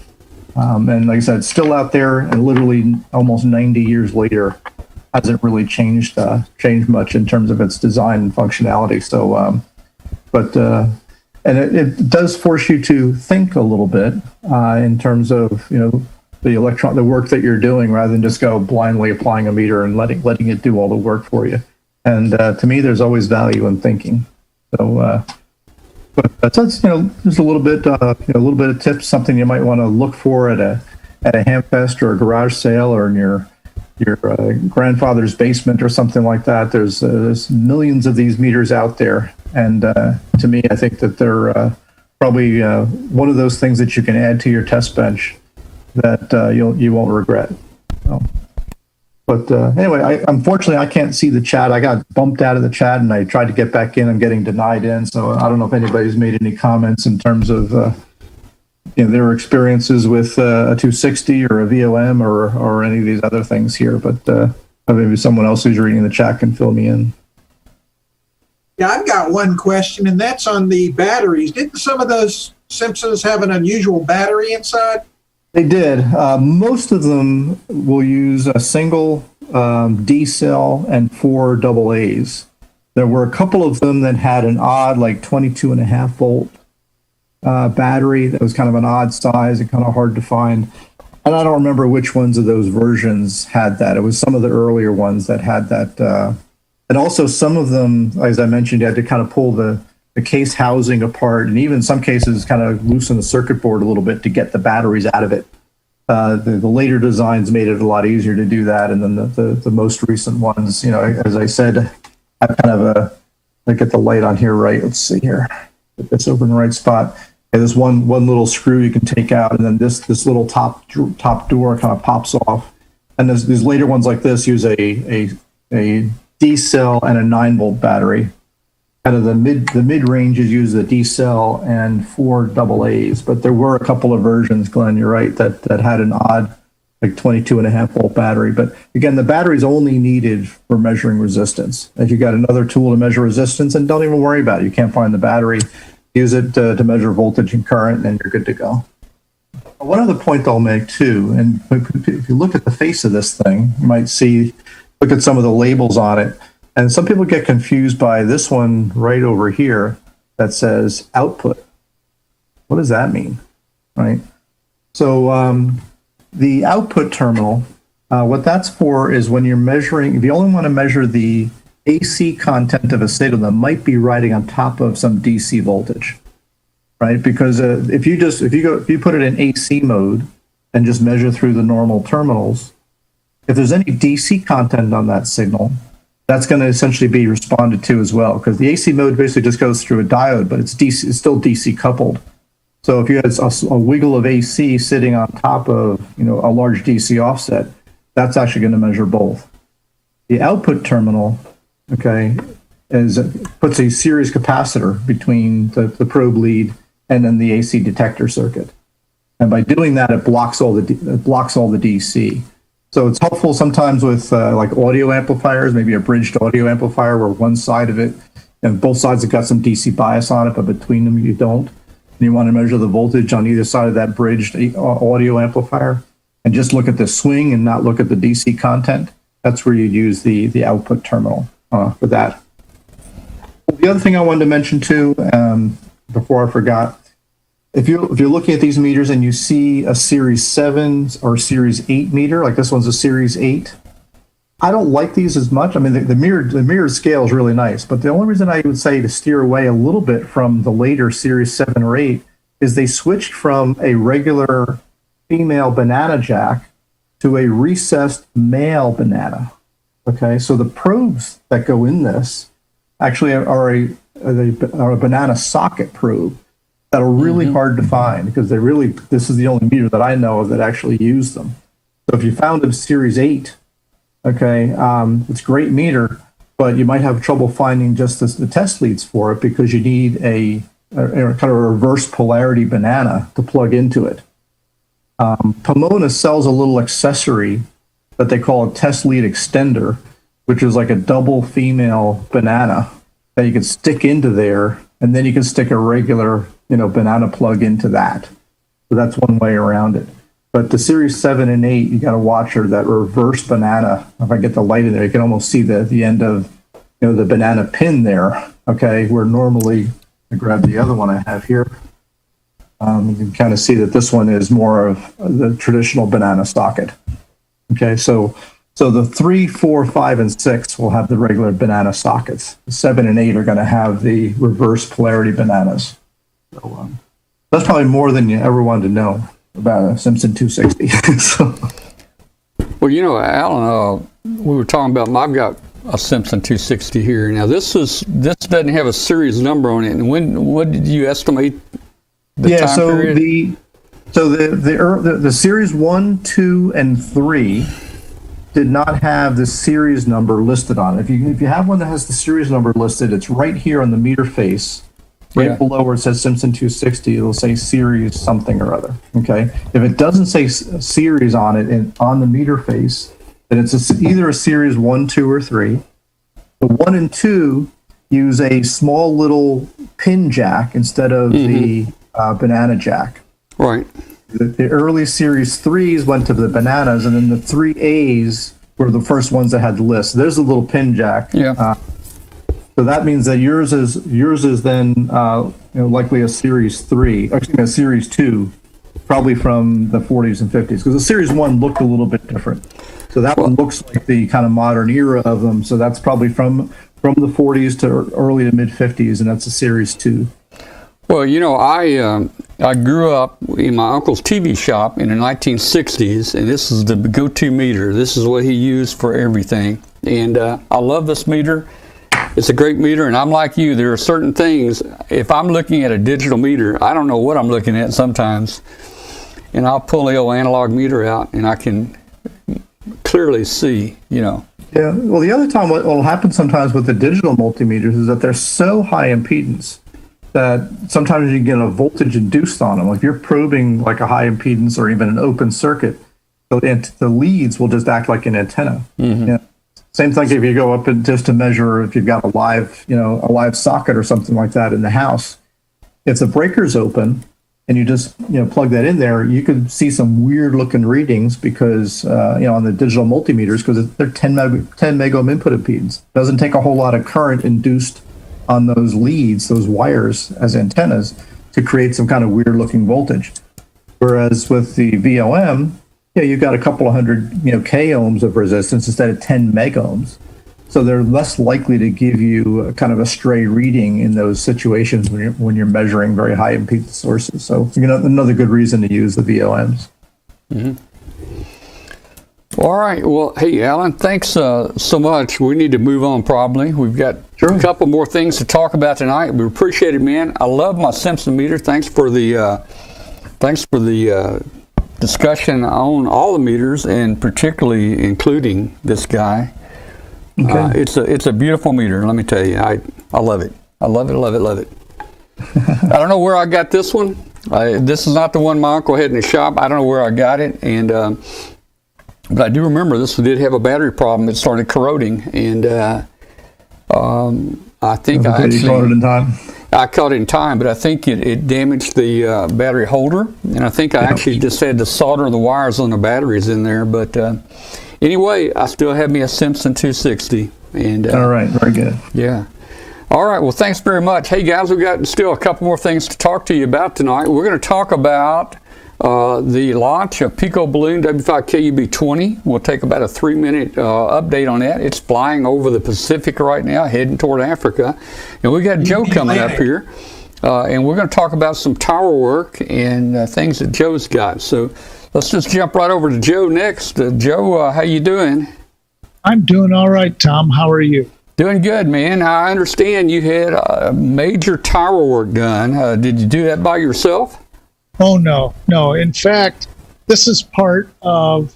and like I said, it's still out there, and literally almost 90 years later, hasn't really changed much in terms of its design and functionality. So, and it does force you to think a little bit in terms of the work that you're doing, rather than just go blindly applying a meter and letting it do all the work for you. And to me, there's always value in thinking. So, but that's just a little bit of tips, something you might want to look for at a Hamfest or a garage sale or in your grandfather's basement or something like that. There's millions of these meters out there, and to me, I think that they're probably one of those things that you can add to your test bench that you won't regret. So. But anyway, unfortunately, I can't see the chat. I got bumped out of the chat, and I tried to get back in. I'm getting denied in. So I don't know if anybody's made any comments in terms of their experiences with a 260 or a VOM or any of these other things here. But maybe someone else who's reading the chat can fill me in. Yeah, I've got one question, and that's on the batteries. Didn't some of those Simpsons have an unusual battery inside? They did. Most of them will use a single D cell and 4 AA's. There were a couple of them that had an odd, like 22.5 volt battery that was kind of an odd size and kind of hard to find. And I don't remember which ones of those versions had that. It was some of the earlier ones that had that. And also some of them, as I mentioned, you had to kind of pull the case housing apart, and even in some cases kind of loosen the circuit board a little bit to get the batteries out of it. The later designs made it a lot easier to do that, and then the most recent ones, as I said, have kind of I get the light on here right. Let's see here, get this over in the right spot. And there's one little screw you can take out, and then this little top door kind of pops off. And these later ones like this use a D cell and a 9 volt battery. Kind of the mid ranges use the D cell and 4 AA's, but there were a couple of versions, Glenn, you're right, that had an odd like 22.5 volt battery. But again, the battery's only needed for measuring resistance. If you got another tool to measure resistance, and don't even worry about it. You can't find the battery, use it to measure voltage and current, and you're good to go. One other point I'll make too, and if you look at the face of this thing, you might look at some of the labels on it. And some people get confused by this one right over here that says output. What does that mean, right? So the output terminal, what that's for is when you're measuring, if you only want to measure the AC content of a signal that might be riding on top of some DC voltage, right? Because if you put it in AC mode and just measure through the normal terminals, if there's any DC content on that signal, that's going to essentially be responded to as well, because the AC mode basically just goes through a diode, but it's still DC coupled. So if you had a wiggle of AC sitting on top of a large DC offset, that's actually going to measure both. The output terminal, okay, puts a series capacitor between the probe lead and then the AC detector circuit. And by doing that, it blocks all the DC. So it's helpful sometimes with like audio amplifiers, maybe a bridged audio amplifier where one side of it, and both sides have got some DC bias on it, but between them you don't. And you want to measure the voltage on either side of that bridged audio amplifier and just look at the swing and not look at the DC content. That's where you use the output terminal for that. The other thing I wanted to mention too, before I forgot, if you're looking at these meters and you see a Series 7 or Series 8 meter, like this one's a Series 8, I don't like these as much. I mean, the mirrored scale is really nice, but the only reason I would say to steer away a little bit from the later Series 7 or 8 is they switched from a regular female banana jack to a recessed male banana. Okay, so the probes that go in this actually are a banana socket probe that are really hard to find because this is the only meter that I know of that actually use them. So if you found a Series 8, okay, it's a great meter, but you might have trouble finding just the test leads for it because you need a kind of a reverse polarity banana to plug into it. Pomona sells a little accessory that they call a test lead extender, which is like a double female banana that you can stick into there, and then you can stick a regular, banana plug into that. So that's one way around it. But the Series 7 and 8, you got to watch her, that reverse banana. If I get the light in there, you can almost see the end of, the banana pin there. Okay, where normally, I grab the other one I have here. You can kind of see that this one is more of the traditional banana socket. Okay, so the 3, 4, 5, and 6 will have the regular banana sockets. The 7 and 8 are going to have the reverse polarity bananas. So that's probably more than you ever wanted to know about a Simpson 260. So. Well, Alan, we were talking about, I've got a Simpson 260 here. Now, this doesn't have a series number on it. And what did you estimate the time period? The Series 1, 2, and 3 did not have the series number listed on it. If you have one that has the series number listed, it's right here on the meter face. Right below where it says Simpson 260, it'll say series something or other. Okay, if it doesn't say series on it and on the meter face, then it's either a Series 1, 2, or 3. The 1 and 2 use a small little pin jack instead of the banana jack. Right. The early Series 3s went to the bananas, and then the 3As were the first ones that had the list. There's a little pin jack. Yeah. So that means that yours is then likely a Series 3, actually a Series 2, probably from the 40s and 50s, because the Series 1 looked a little bit different. So that one looks like the kind of modern era of them. So that's probably from the 40s to early to mid 50s, and that's a Series 2. Well, I grew up in my uncle's TV shop in the 1960s, and this is the go-to meter. This is what he used for everything, and I love this meter. It's a great meter, and I'm like you. There are certain things, if I'm looking at a digital meter, I don't know what I'm looking at sometimes, and I'll pull the old analog meter out, and I can clearly see, Yeah, well, the other time what will happen sometimes with the digital multimeters is that they're so high impedance that sometimes you get a voltage induced on them. Like if you're probing like a high impedance or even an open circuit, the leads will just act like an antenna. Same thing if you go up and just to measure if you've got a live socket or something like that in the house. If the breaker's open and you just plug that in there, you could see some weird looking readings because on the digital multimeters, because they're 10 megohm input impedance. It doesn't take a whole lot of current induced on those leads, those wires as antennas, to create some kind of weird looking voltage. Whereas with the VOM, you've got a couple of hundred k ohms of resistance instead of 10 megohms. So they're less likely to give you a kind of a stray reading in those situations when you're measuring very high impedance sources. So another good reason to use the VOMs. All right. Well, hey, Alan, thanks so much. We need to move on probably. We've got a couple more things to talk about tonight. We appreciate it, man. I love my Simpson meter. Thanks for the discussion on all the meters, and particularly including this guy. Okay. It's a beautiful meter. Let me tell you, I love it. I love it. Love it. Love it. I don't know where I got this one. This is not the one my uncle had in the shop. I don't know where I got it, and but I do remember this one did have a battery problem. It started corroding, and I think I actually you caught it in time. I caught it in time, but I think it damaged the battery holder, and I think I actually just had to solder the wires on the batteries in there. But anyway, I still have me a Simpson 260. And all right, very good. Yeah. All right, well, thanks very much. Hey, guys, we've got still a couple more things to talk to you about tonight. We're going to talk about the launch of Pico Balloon W5KUB-20. We'll take about a 3-minute update on that. It's flying over the Pacific right now, heading toward Africa. And we got Joe coming up here, and we're going to talk about some tower work and things that Joe's got. So let's just jump right over to Joe next. Joe, how you doing? I'm doing all right, Tom. How are you? Doing good, man. I understand you had major tower work done. Did you do that by yourself? Oh, no. In fact, this is part of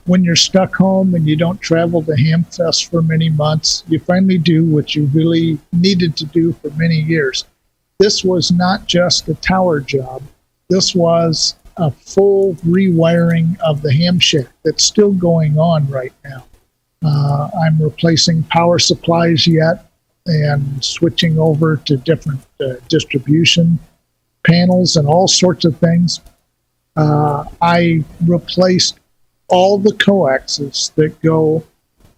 when you're stuck home and you don't travel to Hamfest for many months, you finally do what you really needed to do for many years. This was not just a tower job. This was a full rewiring of the ham shack that's still going on right now. I'm replacing power supplies yet and switching over to different distribution panels and all sorts of things. I replaced all the coaxes that go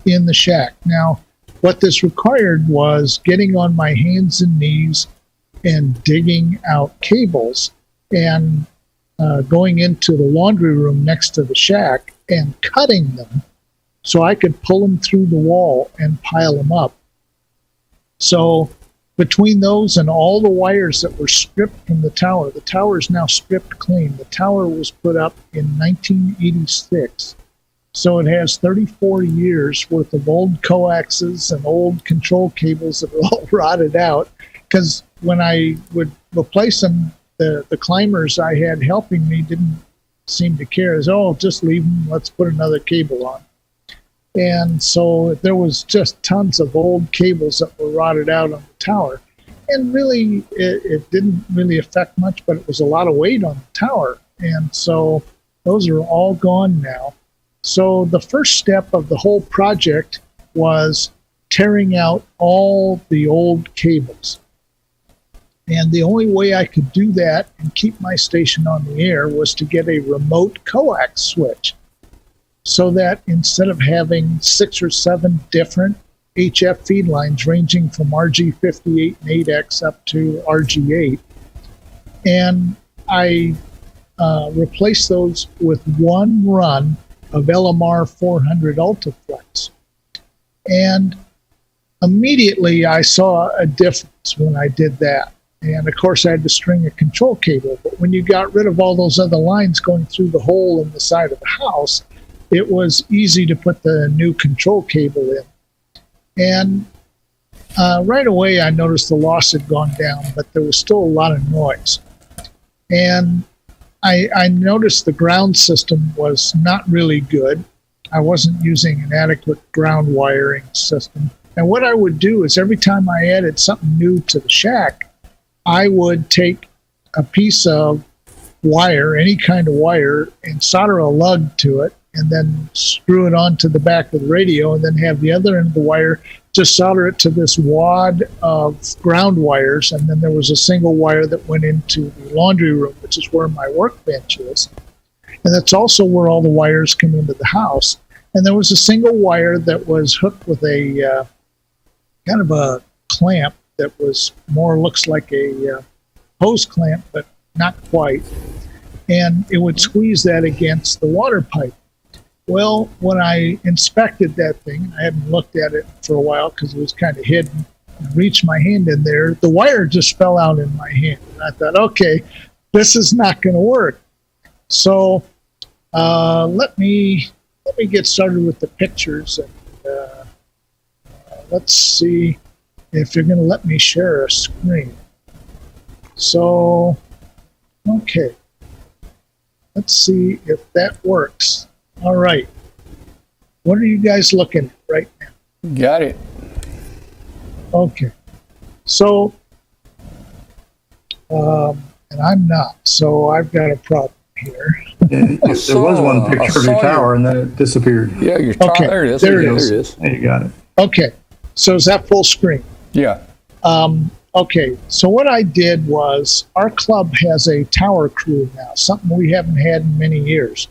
in the shack. Now, what this required was getting on my hands and knees and digging out cables and going into the laundry room next to the shack and cutting them so I could pull them through the wall and pile them up. So between those and all the wires that were stripped from the tower is now stripped clean. The tower was put up in 1986. So it has 34 years worth of old coaxes and old control cables that are all rotted out. Because when I would replace them, the climbers I had helping me didn't seem to care. As, oh, just leave them, let's put another cable on. And so there was just tons of old cables that were rotted out on the tower. And really, it didn't really affect much, but it was a lot of weight on the tower. And so those are all gone now. So the first step of the whole project was tearing out all the old cables. And the only way I could do that and keep my station on the air was to get a remote coax switch, so that instead of having 6 or 7 different HF feed lines ranging from RG58 and 8X up to RG8, and I replaced those with one run of LMR 400 Ultraflex. And immediately I saw a difference when I did that. And of course I had to string a control cable, but when you got rid of all those other lines going through the hole in the side of the house, it was easy to put the new control cable in. And right away I noticed the loss had gone down, but there was still a lot of noise. And I noticed the ground system was not really good. I wasn't using an adequate ground wiring system. And what I would do is every time I added something new to the shack, I would take a piece of wire, any kind of wire, and solder a lug to it, and then screw it onto the back of the radio, and then have the other end of the wire just solder it to this wad of ground wires. And then there was a single wire that went into the laundry room, which is where my workbench is. And that's also where all the wires come into the house. And there was a single wire that was hooked with a kind of a clamp that was more looks like a hose clamp, but not quite. And it would squeeze that against the water pipe. Well, when I inspected that thing, I hadn't looked at it for a while because it was kind of hidden, and reached my hand in there, the wire just fell out in my hand. And I thought, okay, this is not going to work. So let me get started with the pictures, and let's see if you're going to let me share a screen. So, okay. let's see if that works. All right. What are you guys looking at right now? Got it. Okay. So, and I'm not, so I've got a problem here. Yeah, there was one picture of your tower, and then it disappeared. Yeah, your tower. Okay, There it is. there it There is. it is. There you got it. Okay. So is that full screen? Yeah. Okay, so what I did was, our club has a tower crew now, something we haven't had in many years.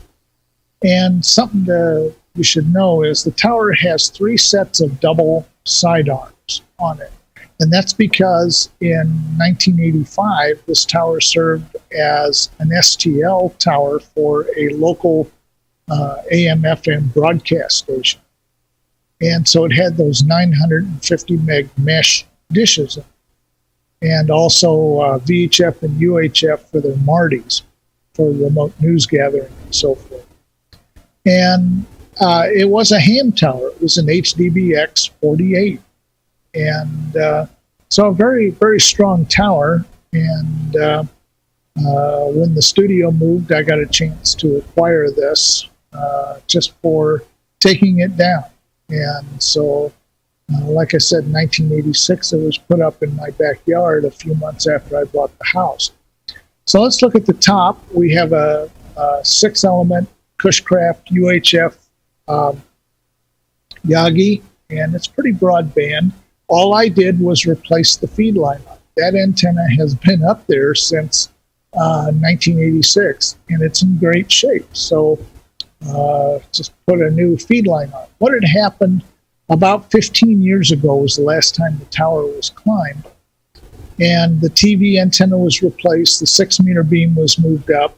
And something you should know is the tower has 3 sets of double sidearms on it. And that's because in 1985, this tower served as an STL tower for a local AM/FM broadcast station. And so it had those 950 meg mesh dishes in it. And also VHF and UHF for their MARTIs, for remote news gathering and so forth. And it was a ham tower. It was an HDBX 48. And so a very, very strong tower. And when the studio moved, I got a chance to acquire this just for taking it down. And so, like I said, in 1986, it was put up in my backyard a few months after I bought the house. So let's look at the top. We have a 6-element Cushcraft UHF Yagi, and it's pretty broadband. All I did was replace the feed line on it. That antenna has been up there since 1986, and it's in great shape. So just put a new feed line on it. What had happened about 15 years ago was the last time the tower was climbed, and the TV antenna was replaced, the 6-meter beam was moved up,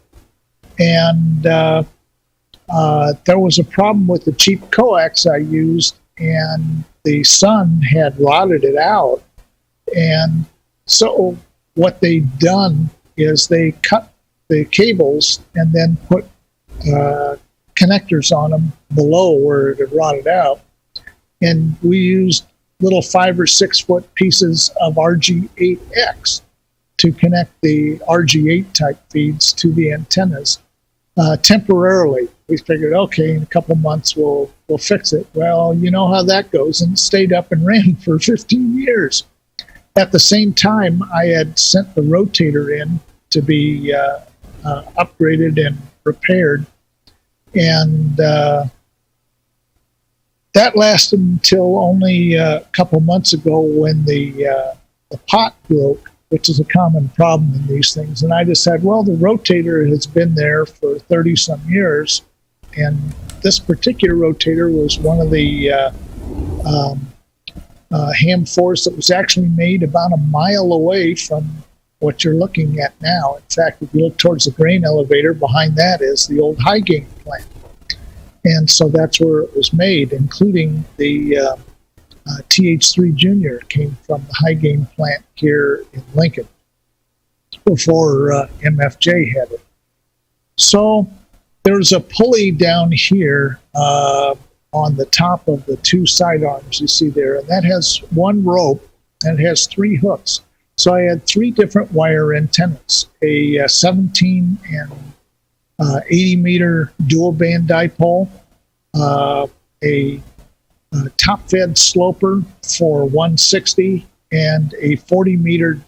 and there was a problem with the cheap coax I used, and the sun had rotted it out. And so what they'd done is they cut the cables and then put connectors on them below where it had rotted out. And we used little 5 or 6 foot pieces of RG8X to connect the RG8 type feeds to the antennas temporarily. We figured, okay, in a couple months we'll fix it. Well, you know how that goes, and it stayed up and ran for 15 years. At the same time, I had sent the rotator in to be upgraded and repaired, and that lasted until only a couple months ago when the pot broke, which is a common problem in these things. And I decided, well, the rotator has been there for 30-some years, and this particular rotator was one of the ham force that was actually made about a mile away from what you're looking at now. In fact, if you look towards the grain elevator, behind that is the old high gain plant. And so that's where it was made, including the TH3 Junior came from the high gain plant here in Lincoln before MFJ had it. So there's a pulley down here on the top of the 2 sidearms you see there, and that has 1 rope and it has 3 hooks. So I had 3 different wire antennas, a 17 and 80 meter dual band dipole, a top fed sloper for 160, and a 40 meter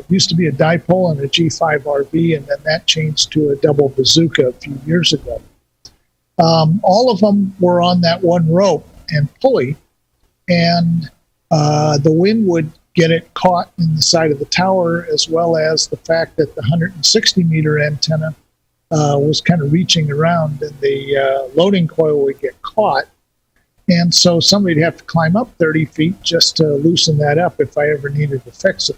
used to be a dipole and a G5 RB, and then that changed to a double bazooka a few years ago. All of them were on that 1 rope and pulley, and the wind would get it caught in the side of the tower, as well as the fact that the 160 meter antenna was kind of reaching around, and the loading coil would get caught. And so somebody'd have to climb up 30 feet just to loosen that up if I ever needed to fix it.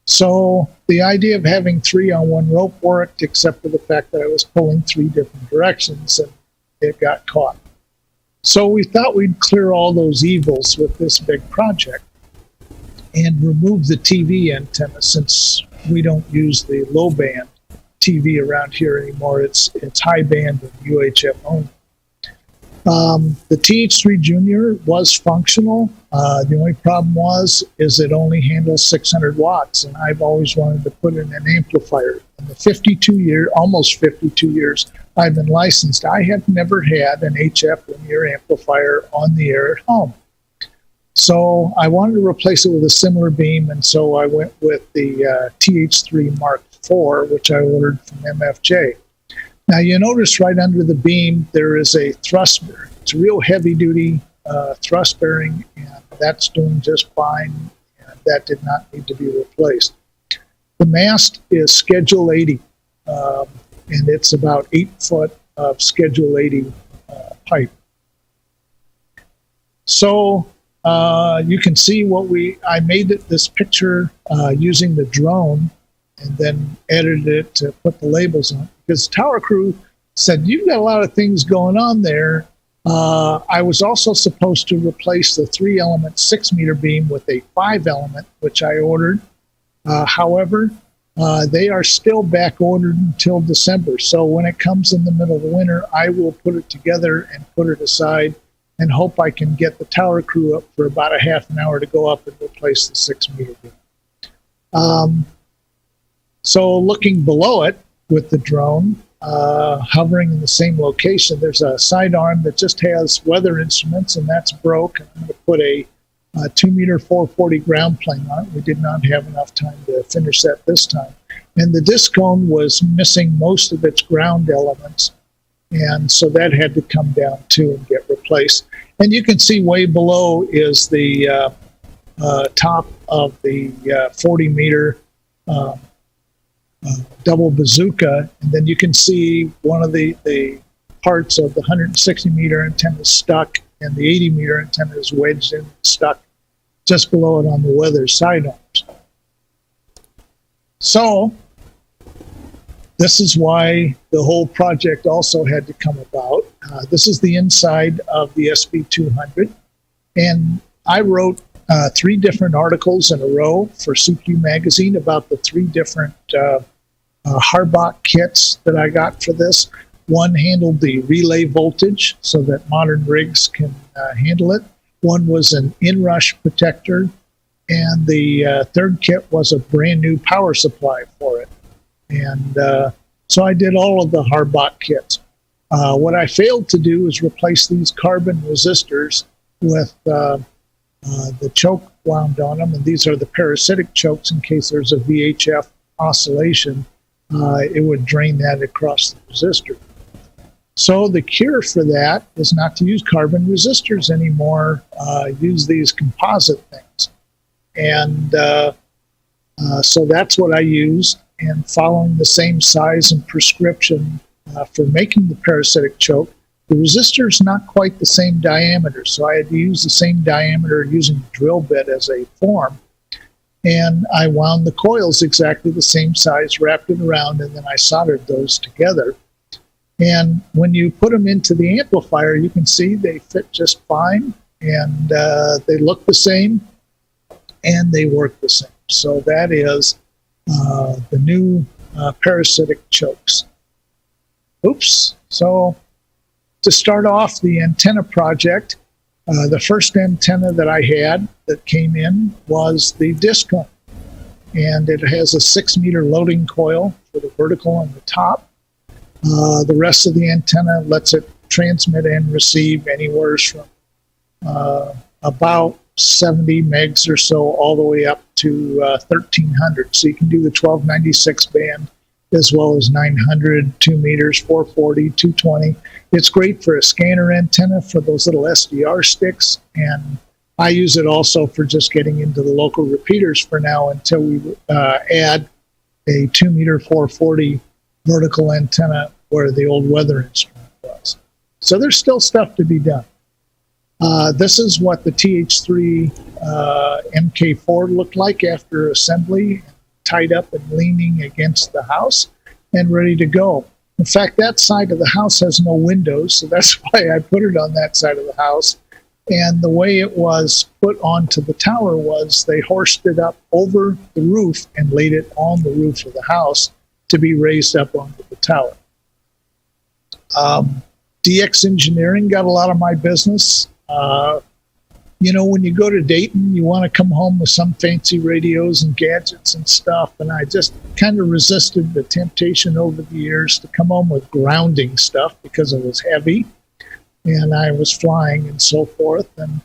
So the idea of having 3 on 1 rope worked, except for the fact that I was pulling 3 different directions and it got caught. So we thought we'd clear all those evils with this big project and remove the TV antenna, since we don't use the low band TV around here anymore. It's high band and UHF only. The TH3 Junior was functional. The only problem is it only handles 600 watts, and I've always wanted to put in an amplifier. In the almost 52 years I've been licensed, I have never had an HF linear amplifier on the air at home. So I wanted to replace it with a similar beam, and so I went with the TH3 Mark IV, which I ordered from MFJ. Now you notice right under the beam there is a thrust bearing. It's a real heavy-duty thrust bearing, and that's doing just fine, and that did not need to be replaced. The mast is Schedule 80, and it's about 8 foot of Schedule 80 pipe. So you can see I made this picture using the drone and then edited it to put the labels on. Because the tower crew said, you've got a lot of things going on there. I was also supposed to replace the 3-element 6-meter beam with a 5-element, which I ordered. However, they are still back ordered until December. So when it comes in the middle of the winter, I will put it together and put it aside and hope I can get the tower crew up for about a half an hour to go up and replace the 6-meter beam. So looking below it with the drone, hovering in the same location, there's a sidearm that just has weather instruments, and that's broke. I'm going to put a 2-meter 440 ground plane on it. We did not have enough time to finish that this time. And the disc cone was missing most of its ground elements, and so that had to come down too and get replaced. And you can see way below is the top of the 40-meter double bazooka, and then you can see one of the parts of the 160-meter antenna stuck, and the 80-meter antenna is wedged in, stuck just below it on the weather sidearms. So this is why the whole project also had to come about. This is the inside of the SB200, and I wrote 3 different articles in a row for CQ Magazine about the 3 different Harbach kits that I got for this. One handled the relay voltage so that modern rigs can handle it. One was an inrush protector, and the third kit was a brand new power supply for it. And so I did all of the Harbach kits. What I failed to do is replace these carbon resistors with the choke wound on them, and these are the parasitic chokes in case there's a VHF oscillation. It would drain that across the resistor. So the cure for that is not to use carbon resistors anymore, use these composite things. And so that's what I used, and following the same size and prescription for making the parasitic choke, the resistor is not quite the same diameter, so I had to use the same diameter using a drill bit as a form. And I wound the coils exactly the same size, wrapped it around, and then I soldered those together. And when you put them into the amplifier, you can see they fit just fine, and they look the same, and they work the same. So that is the new parasitic chokes. Oops. So to start off the antenna project, the first antenna that I had that came in was the disc cone, and it has a 6-meter loading coil for the vertical on the top. The rest of the antenna lets it transmit and receive anywhere from about 70 megs or so all the way up to 1300. So you can do the 1296 band as well as 900, 2 meters, 440, 220. It's great for a scanner antenna for those little SDR sticks, and I use it also for just getting into the local repeaters for now until we add a 2-meter 440 vertical antenna where the old weather instrument was. So there's still stuff to be done. This is what the TH3 MK4 looked like after assembly, tied up and leaning against the house and ready to go. In fact, that side of the house has no windows, so that's why I put it on that side of the house. And the way it was put onto the tower was they horsed it up over the roof and laid it on the roof of the house to be raised up onto the tower. DX Engineering got a lot of my business. When you go to Dayton, you want to come home with some fancy radios and gadgets and stuff. And I just kind of resisted the temptation over the years to come home with grounding stuff because it was heavy and I was flying and so forth. And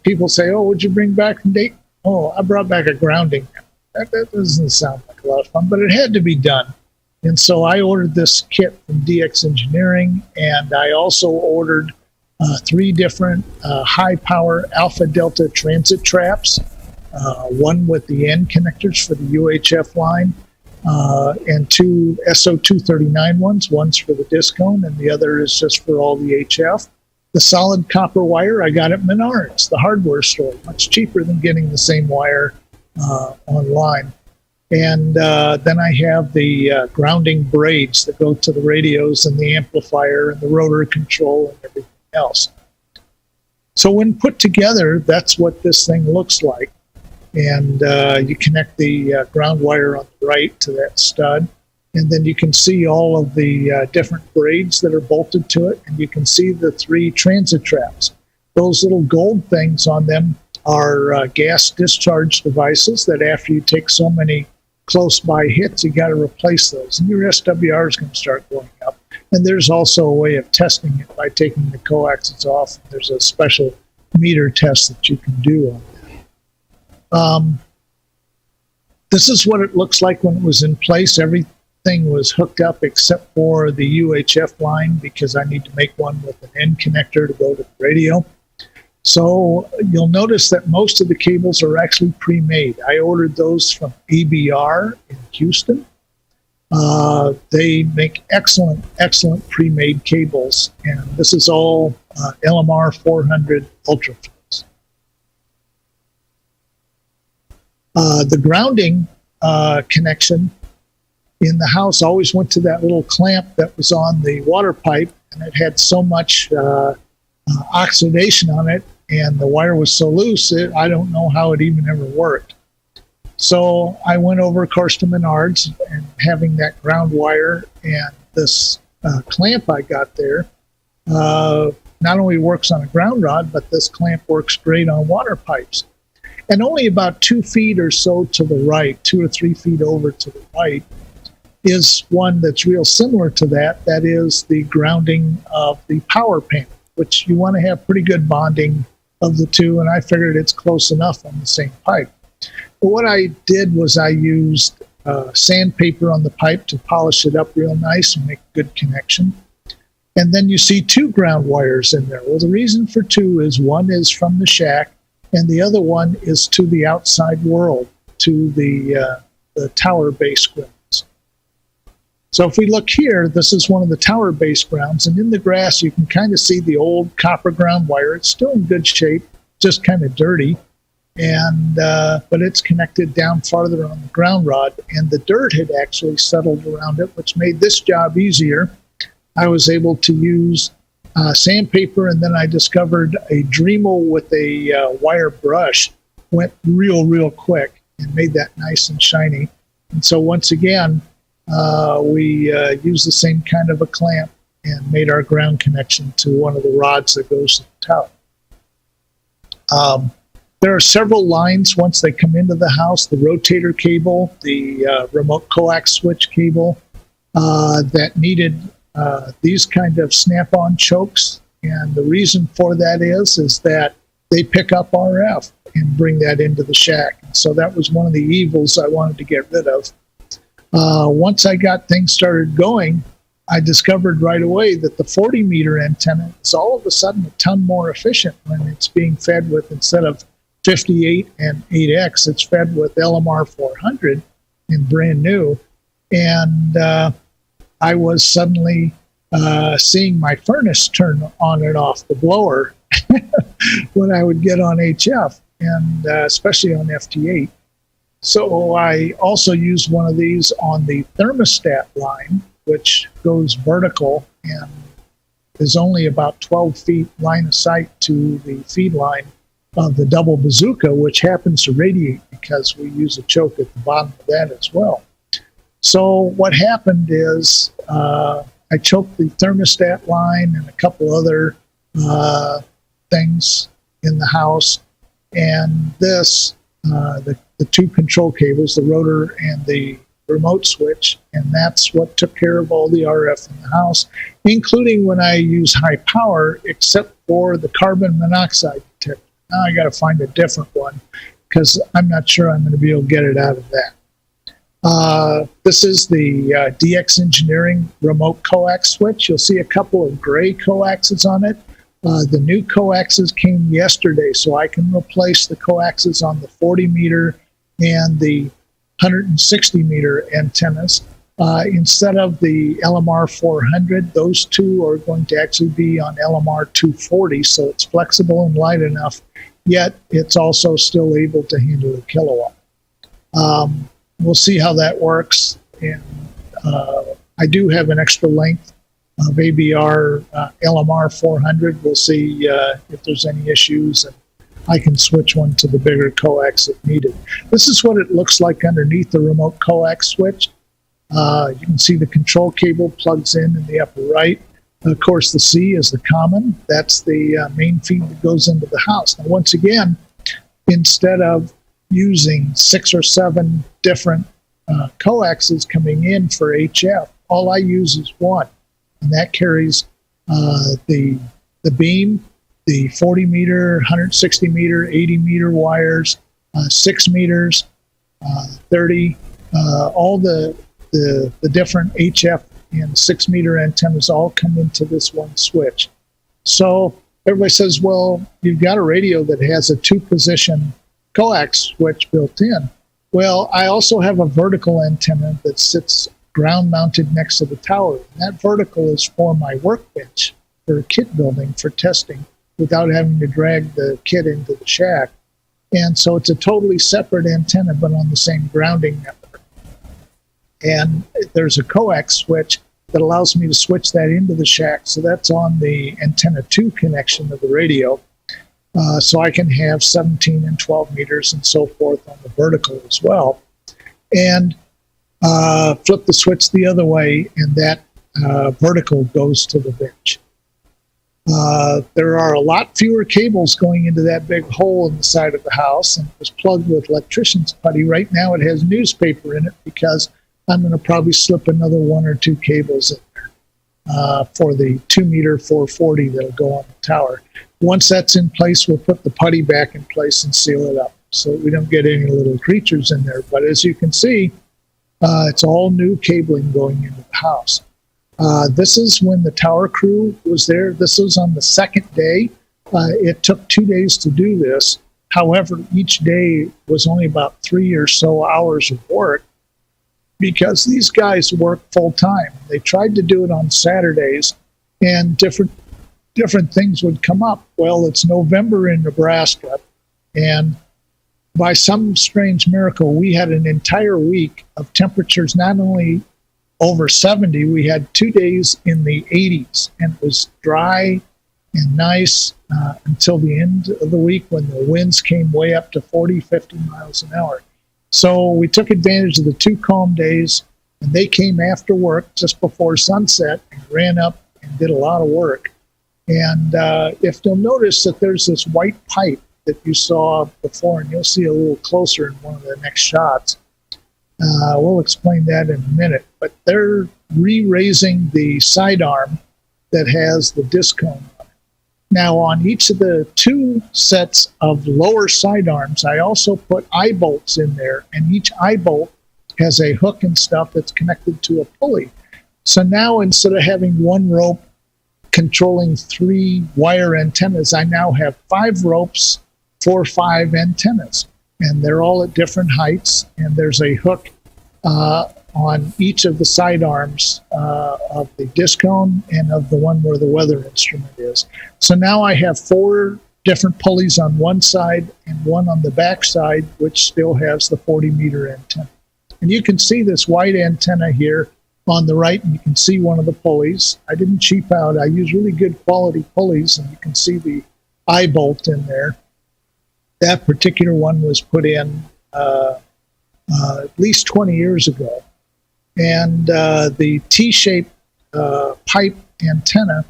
people say, "Oh, what'd you bring back from Dayton?" "Oh, I brought back a grounding." That doesn't sound like a lot of fun, but it had to be done. And so I ordered this kit from DX Engineering, and I also ordered 3 different high-power alpha delta transit traps, one with the end connectors for the UHF line, and 2 SO239 ones. One's for the disc cone, and the other is just for all the HF. The solid copper wire I got at Menards, the hardware store, much cheaper than getting the same wire online. And then I have the grounding braids that go to the radios and the amplifier and the rotor control and everything else. So when put together, that's what this thing looks like. And you connect the ground wire on the right to that stud, and then you can see all of the different braids that are bolted to it, and you can see the 3 transit traps. Those little gold things on them are gas discharge devices that after you take so many close by hits, you got to replace those, and your SWR is going to start going up. And there's also a way of testing it by taking the coaxes off. There's a special meter test that you can do on that. This is what it looks like when it was in place. Everything was hooked up except for the UHF line because I need to make one with an end connector to go to the radio. So you'll notice that most of the cables are actually pre-made. I ordered those from ABR in Houston. They make excellent pre-made cables, and this is all LMR 400 ultraflows. The grounding connection in the house always went to that little clamp that was on the water pipe, and it had so much oxidation on it, and the wire was so loose, I don't know how it even ever worked. So I went over, of course, to Menards, and having that ground wire and this clamp I got there not only works on a ground rod, but this clamp works great on water pipes. And only about 2 feet or so to the right, 2 or 3 feet over to the right, is one that's real similar to that. That is the grounding of the power panel, which you want to have pretty good bonding of the two, and I figured it's close enough on the same pipe. But what I did was I used sandpaper on the pipe to polish it up real nice and make a good connection. And then you see 2 ground wires in there. Well, the reason for 2 is one is from the shack, and the other one is to the outside world, to the tower base grounds. So if we look here, this is one of the tower base grounds, and in the grass you can kind of see the old copper ground wire. It's still in good shape, just kind of dirty, and but it's connected down farther on the ground rod, and the dirt had actually settled around it, which made this job easier. I was able to use sandpaper, and then I discovered a Dremel with a wire brush. Went real quick and made that nice and shiny. And so once again, we used the same kind of a clamp and made our ground connection to one of the rods that goes to the tower. There are several lines once they come into the house: the rotator cable, the remote coax switch cable that needed these kind of snap-on chokes. And the reason for that is that they pick up RF and bring that into the shack. So that was one of the evils I wanted to get rid of. Once I got things started going, I discovered right away that the 40-meter antenna is all of a sudden a ton more efficient when it's being fed with, instead of 58 and 8X, it's fed with LMR 400 and brand new. And I was suddenly seeing my furnace turn on and off, the blower, when I would get on HF, and especially on FT8. So I also used one of these on the thermostat line, which goes vertical and is only about 12 feet line of sight to the feed line of the double bazooka, which happens to radiate because we use a choke at the bottom of that as well. So what happened is I choked the thermostat line and a couple other things in the house. And this, the two control cables, the rotor and the remote switch, and that's what took care of all the RF in the house, including when I use high power, except for the carbon monoxide detector. Now I got to find a different one because I'm not sure I'm going to be able to get it out of that. This is the DX Engineering remote coax switch. You'll see a couple of gray coaxes on it. The new coaxes came yesterday, so I can replace the coaxes on the 40 meter and the 160 meter antennas. Instead of the LMR 400, those two are going to actually be on LMR 240, so it's flexible and light enough, yet it's also still able to handle a kilowatt. We'll see how that works. And I do have an extra length of ABR LMR 400. We'll see if there's any issues, and I can switch one to the bigger coax if needed. This is what it looks like underneath the remote coax switch. You can see the control cable plugs in the upper right. Of course, the C is the common. That's the main feed that goes into the house. Now, once again, instead of using 6 or 7 different coaxes coming in for HF, all I use is one, and that carries the beam, the 40 meter, 160 meter, 80 meter wires, 6 meters, 30, all the different HF and 6 meter antennas all come into this one switch. So everybody says, well, you've got a radio that has a 2-position coax switch built in. Well, I also have a vertical antenna that sits ground mounted next to the tower. And that vertical is for my workbench for kit building for testing without having to drag the kit into the shack. And so it's a totally separate antenna, but on the same grounding network. And there's a coax switch that allows me to switch that into the shack. So that's on the antenna 2 connection of the radio. So I can have 17 and 12 meters and so forth on the vertical as well. And flip the switch the other way, and that vertical goes to the bench. There are a lot fewer cables going into that big hole in the side of the house, and it was plugged with electrician's putty. Right now it has newspaper in it because I'm going to probably slip another 1 or 2 cables in there for the 2 meter 440 that'll go on the tower. Once that's in place, we'll put the putty back in place and seal it up so we don't get any little creatures in there. But as you can see, it's all new cabling going into the house. This is when the tower crew was there. This was on the second day. It took 2 days to do this. However, each day was only about 3 or so hours of work because these guys work full time. They tried to do it on Saturdays, and different things would come up. Well, it's November in Nebraska, and by some strange miracle, we had an entire week of temperatures not only over 70, we had 2 days in the 80s, and it was dry and nice until the end of the week when the winds came way up to 40, 50 miles an hour. So we took advantage of the 2 calm days, and they came after work just before sunset and ran up and did a lot of work. And if you'll notice that there's this white pipe that you saw before, and you'll see a little closer in one of the next shots. We'll explain that in a minute, but they're re-raising the sidearm that has the disc cone on it. Now, on each of the 2 sets of lower sidearms, I also put eye bolts in there, and each eye bolt has a hook and stuff that's connected to a pulley. So now, instead of having 1 rope controlling 3 wire antennas, I now have 5 ropes for 5 antennas, and they're all at different heights, and there's a hook on each of the sidearms of the disc cone and of the one where the weather instrument is. So now I have 4 different pulleys on one side and one on the back side, which still has the 40 meter antenna. And you can see this white antenna here on the right, and you can see one of the pulleys. I didn't cheap out. I use really good quality pulleys, and you can see the eye bolt in there. That particular one was put in at least 20 years ago. And the T-shaped pipe antenna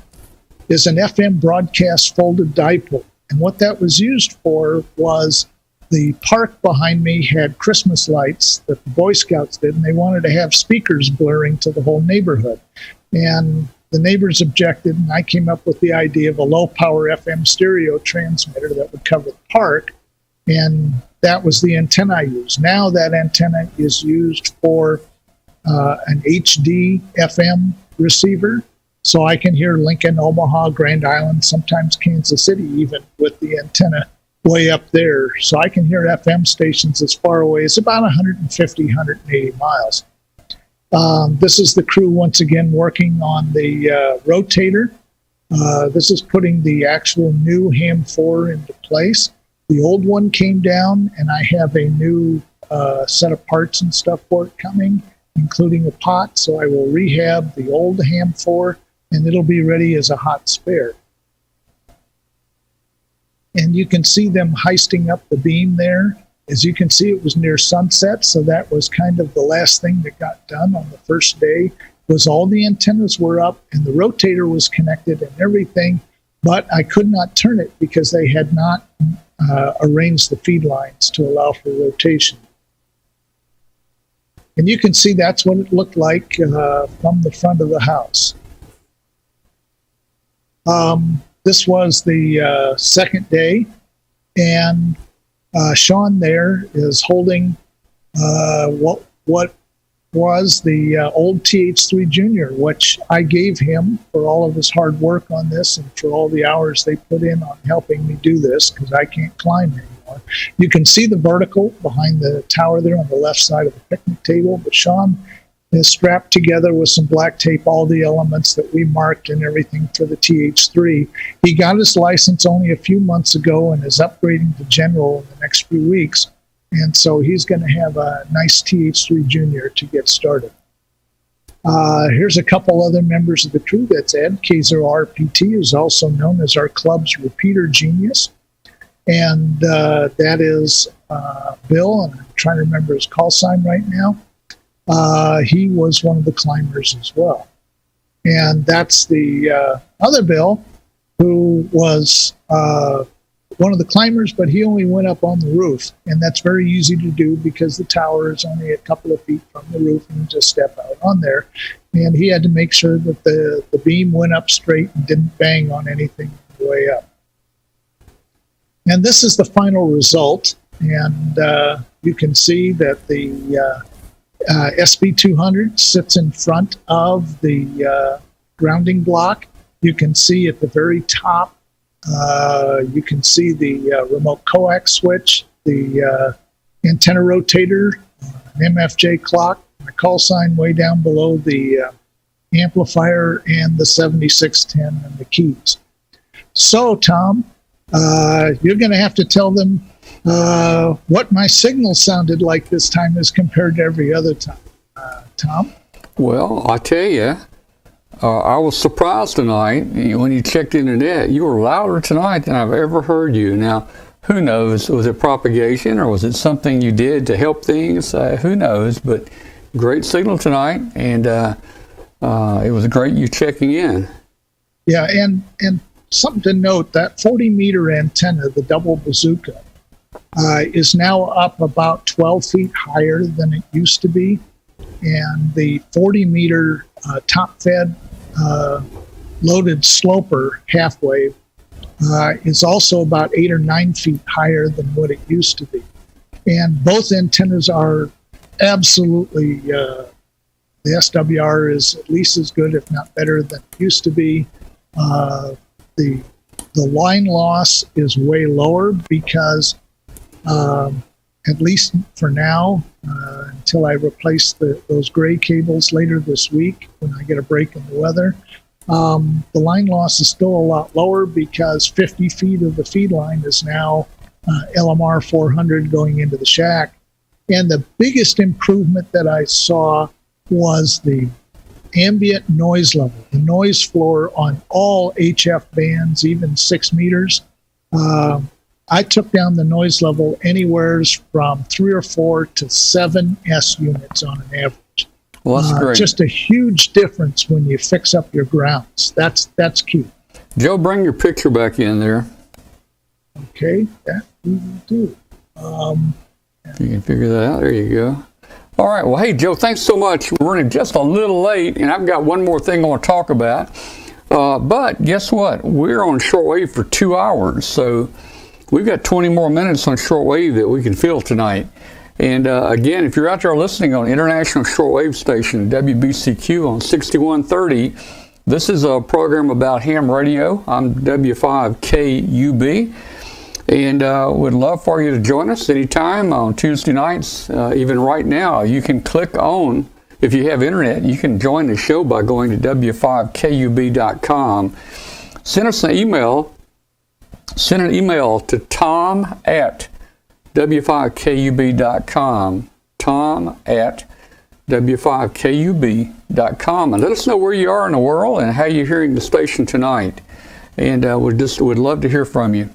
is an FM broadcast folded dipole. And what that was used for was the park behind me had Christmas lights that the Boy Scouts did, and they wanted to have speakers blaring to the whole neighborhood. And the neighbors objected, and I came up with the idea of a low-power FM stereo transmitter that would cover the park, and that was the antenna I used. Now that antenna is used for an HD FM receiver, so I can hear Lincoln, Omaha, Grand Island, sometimes Kansas City even, with the antenna way up there. So I can hear FM stations as far away as about 150, 180 miles. This is the crew once again working on the rotator. This is putting the actual new Ham 4 into place. The old one came down, and I have a new set of parts and stuff for it coming, including a pot. So I will rehab the old Ham 4, and it'll be ready as a hot spare. And you can see them heisting up the beam there. As you can see, it was near sunset, so that was kind of the last thing that got done on the first day, was all the antennas were up and the rotator was connected and everything, but I could not turn it because they had not arranged the feed lines to allow for rotation. And you can see that's what it looked like from the front of the house. This was the second day, and Sean there is holding what was the old TH3 Junior, which I gave him for all of his hard work on this and for all the hours they put in on helping me do this, because I can't climb anymore. You can see the vertical behind the tower there on the left side of the picnic table, but Sean is strapped together with some black tape all the elements that we marked and everything for the TH3. He got his license only a few months ago and is upgrading to general in the next few weeks. And so he's going to have a nice TH3 Junior to get started. Here's a couple other members of the crew. That's Ed Kaiser RPT, who's also known as our club's repeater genius. And that is Bill, and I'm trying to remember his call sign right now. He was one of the climbers as well. And that's the other Bill, who was one of the climbers, but he only went up on the roof. And that's very easy to do because the tower is only a couple of feet from the roof, and you just step out on there. And he had to make sure that the beam went up straight and didn't bang on anything on the way up. And this is the final result. And you can see that the SB200 sits in front of the grounding block. You can see at the very top, you can see the remote coax switch, the antenna rotator, an MFJ clock, and a call sign way down below the amplifier, and the 7610 and the keys. So, Tom, you're going to have to tell them what my signal sounded like this time as compared to every other time. Tom? Well, I tell you, I was surprised tonight when you checked the internet. You were louder tonight than I've ever heard you. Now, who knows? Was it propagation, or was it something you did to help things? Who knows? But great signal tonight, and it was great you checking in. Yeah, and something to note, that 40-meter antenna, the double bazooka, is now up about 12 feet higher than it used to be. And the 40-meter top-fed loaded sloper half-wave is also about 8 or 9 feet higher than what it used to be. And both antennas are absolutely, the SWR is at least as good, if not better, than it used to be. The line loss is way lower because, at least for now, until I replace those gray cables later this week when I get a break in the weather, the line loss is still a lot lower because 50 feet of the feed line is now LMR 400 going into the shack. And the biggest improvement that I saw was the ambient noise level, the noise floor on all HF bands, even 6 meters. I took down the noise level anywhere from 3 or 4 to 7 S units on an average. Well, that's great. Just a huge difference when you fix up your grounds. That's key. Joe, bring your picture back in there. Okay, that we will do. If you can figure that out, there you go. All right, well, hey, Joe, thanks so much. We're running just a little late, and I've got one more thing I want to talk about. But guess what? We're on shortwave for 2 hours, so we've got 20 more minutes on shortwave that we can fill tonight. And again, if you're out there listening on International Shortwave Station, WBCQ on 6130, this is a program about ham radio. I'm W5KUB. And would love for you to join us anytime on Tuesday nights. Even right now, you can click on, if you have internet, you can join the show by going to w5kub.com. Send us an email. Send an email to tom@w5kub.com. tom@w5kub.com. And let us know where you are in the world and how you're hearing the station tonight. And would love to hear from you.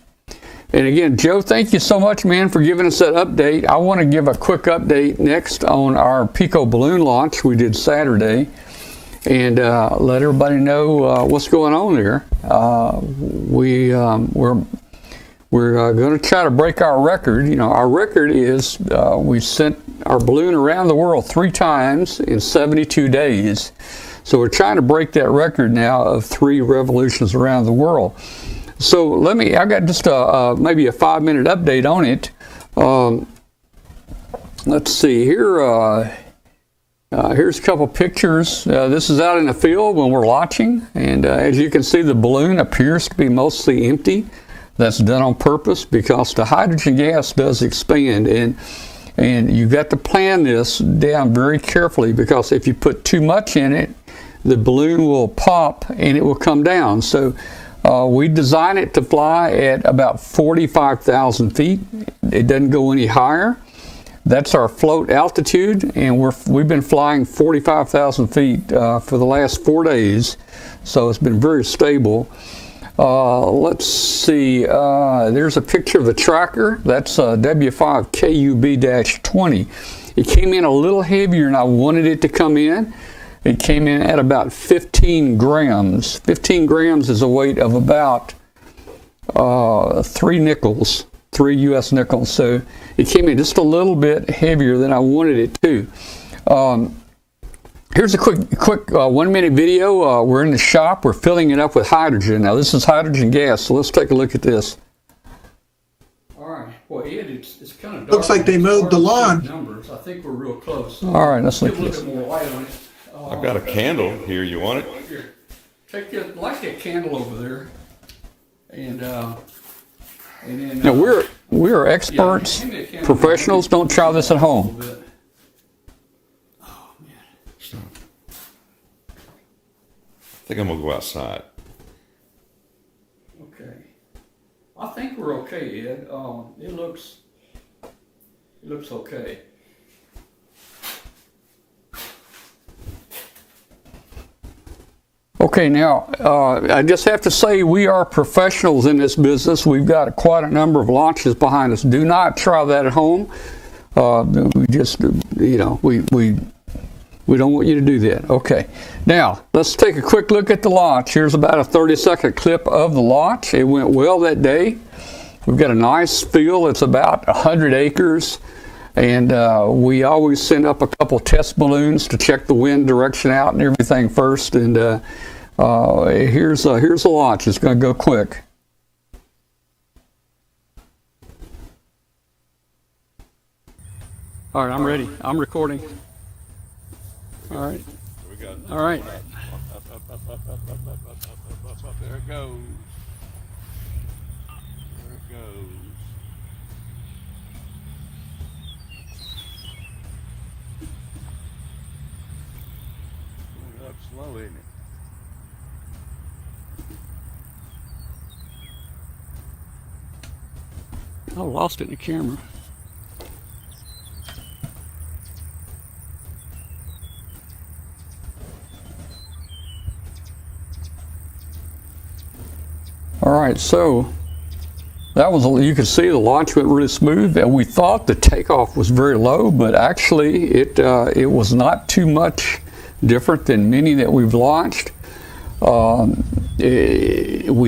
And again, Joe, thank you so much, man, for giving us that update. I want to give a quick update next on our Pico balloon launch we did Saturday, and let everybody know what's going on there. We're going to try to break our record. You know, our record is we sent our balloon around the world 3 times in 72 days. So we're trying to break that record now of 3 revolutions around the world. So I got just maybe a 5-minute update on it. Let's see here. Here's a couple pictures. This is out in the field when we're launching, and as you can see, the balloon appears to be mostly empty. That's done on purpose because the hydrogen gas does expand, and you've got to plan this down very carefully, because if you put too much in it, the balloon will pop and it will come down. So we design it to fly at about 45,000 feet. It doesn't go any higher. That's our float altitude, and we've been flying 45,000 feet for the last 4 days, so it's been very stable. Let's see, there's a picture of the tracker. That's W5KUB-20. It came in a little heavier than I wanted it to come in. It came in at about 15 grams. 15 grams is a weight of about 3 nickels, 3 U.S. nickels. So it came in just a little bit heavier than I wanted it to. Here's a quick 1-minute video. We're in the shop. We're filling it up with hydrogen. Now this is hydrogen gas, so let's take a look at this. All right. Well, Ed, it's kind of dark. Looks like they mowed the lawn. Numbers. I think we're real close. All right, let's look at this. More light on it. I've got a candle here. You want it? Here, light that candle over there, and then. Now we are experts, professionals. Don't try this at home. Oh man, stop. I think I'm gonna go outside. Okay, I think we're okay, Ed. It looks okay. Okay, now, I just have to say we are professionals in this business. We've got quite a number of launches behind us. Do not try that at home. We just, we don't want you to do that. Okay, now, let's take a quick look at the launch. Here's about a 30-second clip of the launch. It went well that day. We've got a nice field. It's about 100 acres. And we always send up a couple test balloons to check the wind direction out and everything first. And here's the launch. It's going to go quick. All right, I'm ready. I'm recording. All right. All right. There it goes. There it goes. Up slow, isn't it? I lost it in the camera. All right, so You could see the launch went really smooth, and we thought the takeoff was very low, but actually it was not too much different than many that we've launched. We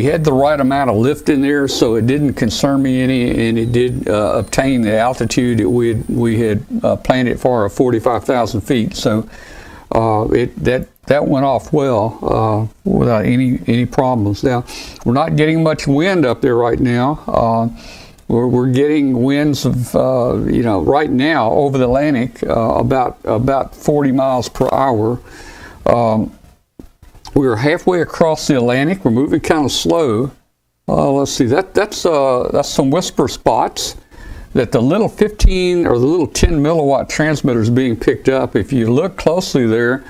had the right amount of lift in there, so it didn't concern me any, and it did obtain the altitude that we had planned it for, 45,000 feet. So that went off well without any problems. Now, we're not getting much wind up there right now. We're getting winds of right now over the Atlantic about 40 miles per hour. We're halfway across the Atlantic. We're moving kind of slow. Let's see. That's some whisper spots that the little 15 or the little 10 milliwatt transmitter is being picked up. If you look closely there,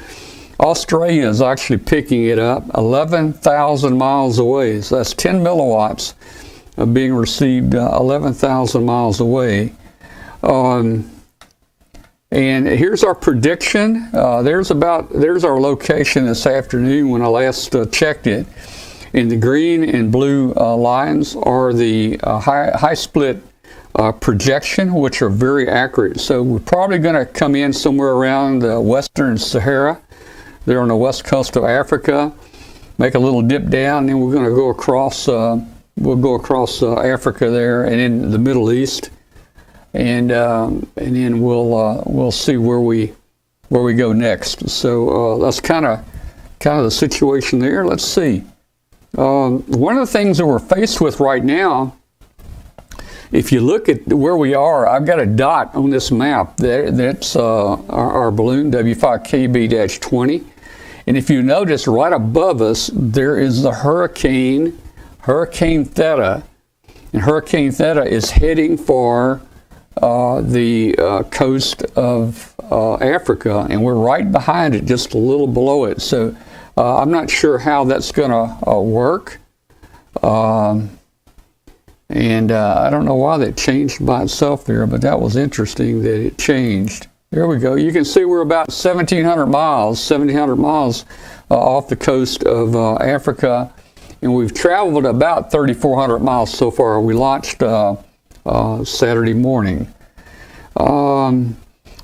Australia is actually picking it up 11,000 miles away. So that's 10 milliwatts being received 11,000 miles away. And here's our prediction. There's our location this afternoon when I last checked it. And the green and blue lines are the high split projection, which are very accurate. So we're probably going to come in somewhere around the Western Sahara. They're on the west coast of Africa. Make a little dip down, and then we're going to go across. We'll go across Africa there, and in the Middle East, and then we'll see where we go next. So that's kind of the situation there. Let's see. One of the things that we're faced with right now, if you look at where we are, I've got a dot on this map. That's our balloon, W5KB-20. And if you notice, right above us, there is the Hurricane Theta. And Hurricane Theta is heading for the coast of Africa, and we're right behind it, just a little below it. So I'm not sure how that's going to work. And I don't know why that changed by itself there, but that was interesting that it changed. There we go. You can see we're about 1,700 miles off the coast of Africa, and we've traveled about 3,400 miles so far. We launched Saturday morning.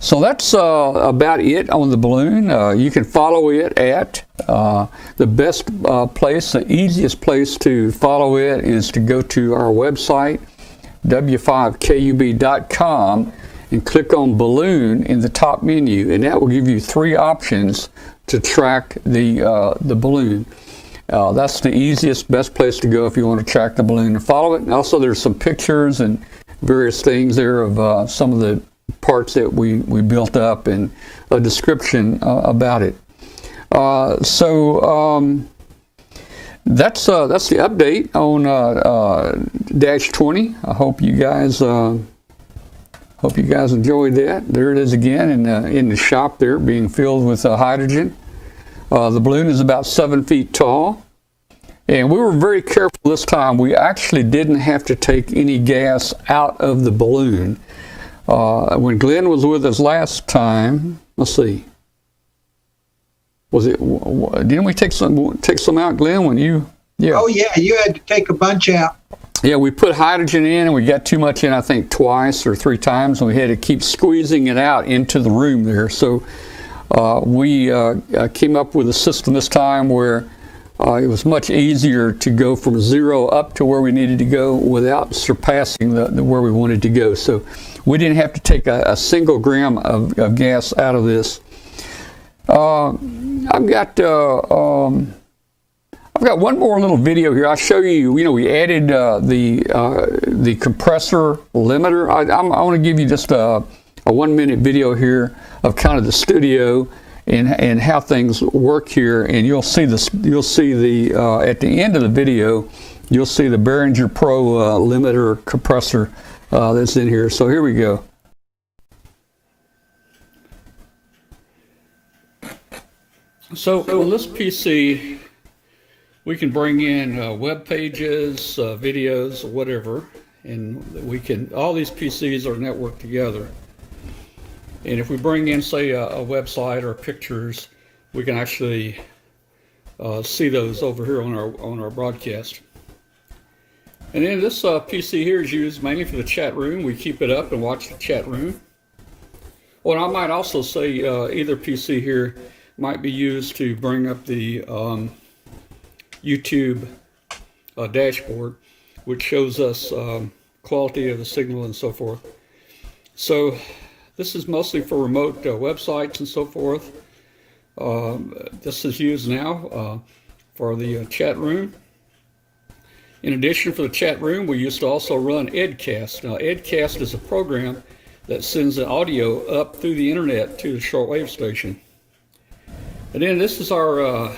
So that's about it on the balloon. You can follow it at the best place, the easiest place to follow it is to go to our website, w5kub.com, and click on balloon in the top menu, and that will give you 3 options to track the balloon. That's the easiest, best place to go if you want to track the balloon and follow it. And also there's some pictures and various things there of some of the parts that we built up and a description about it. So that's the update on Dash 20. I hope you guys enjoyed that. There it is again in the shop there, being filled with hydrogen. The balloon is about 7 feet tall, and we were very careful this time. We actually didn't have to take any gas out of the balloon. When Glenn was with us last time, let's see, didn't we take some out, Glenn, when you? Yeah. Oh yeah, you had to take a bunch out. Yeah, we put hydrogen in, and we got too much in, I think, twice or 3 times, and we had to keep squeezing it out into the room there. So we came up with a system this time where it was much easier to go from 0 up to where we needed to go without surpassing the where we wanted to go. So we didn't have to take a single gram of gas out of this. I've got one more little video here. I'll show you. We added the compressor limiter. I want to give you just a 1-minute video here of kind of the studio and how things work here. And you'll see this. You'll see the at the end of the video, you'll see the Behringer Pro limiter compressor that's in here. So here we go. So on this PC, we can bring in web pages, videos, whatever, and all these PCs are networked together. And if we bring in, say, a website or pictures, we can actually see those over here on our broadcast. And then this PC here is used mainly for the chat room. We keep it up and watch the chat room. Well, I might also say either PC here might be used to bring up the YouTube dashboard, which shows us quality of the signal and so forth. So this is mostly for remote websites and so forth. This is used now for the chat room. In addition, for the chat room, we used to also run Edcast. Now, Edcast is a program that sends the audio up through the internet to the shortwave station. And then this is our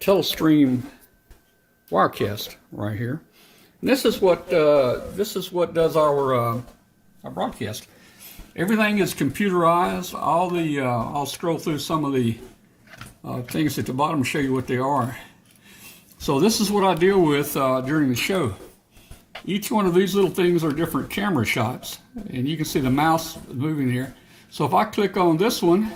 Telestream Wirecast right here. And this is what does our broadcast. Everything is computerized. I'll scroll through some of the things at the bottom and show you what they are. So this is what I deal with during the show. Each one of these little things are different camera shots, and you can see the mouse moving here. So if I click on this one,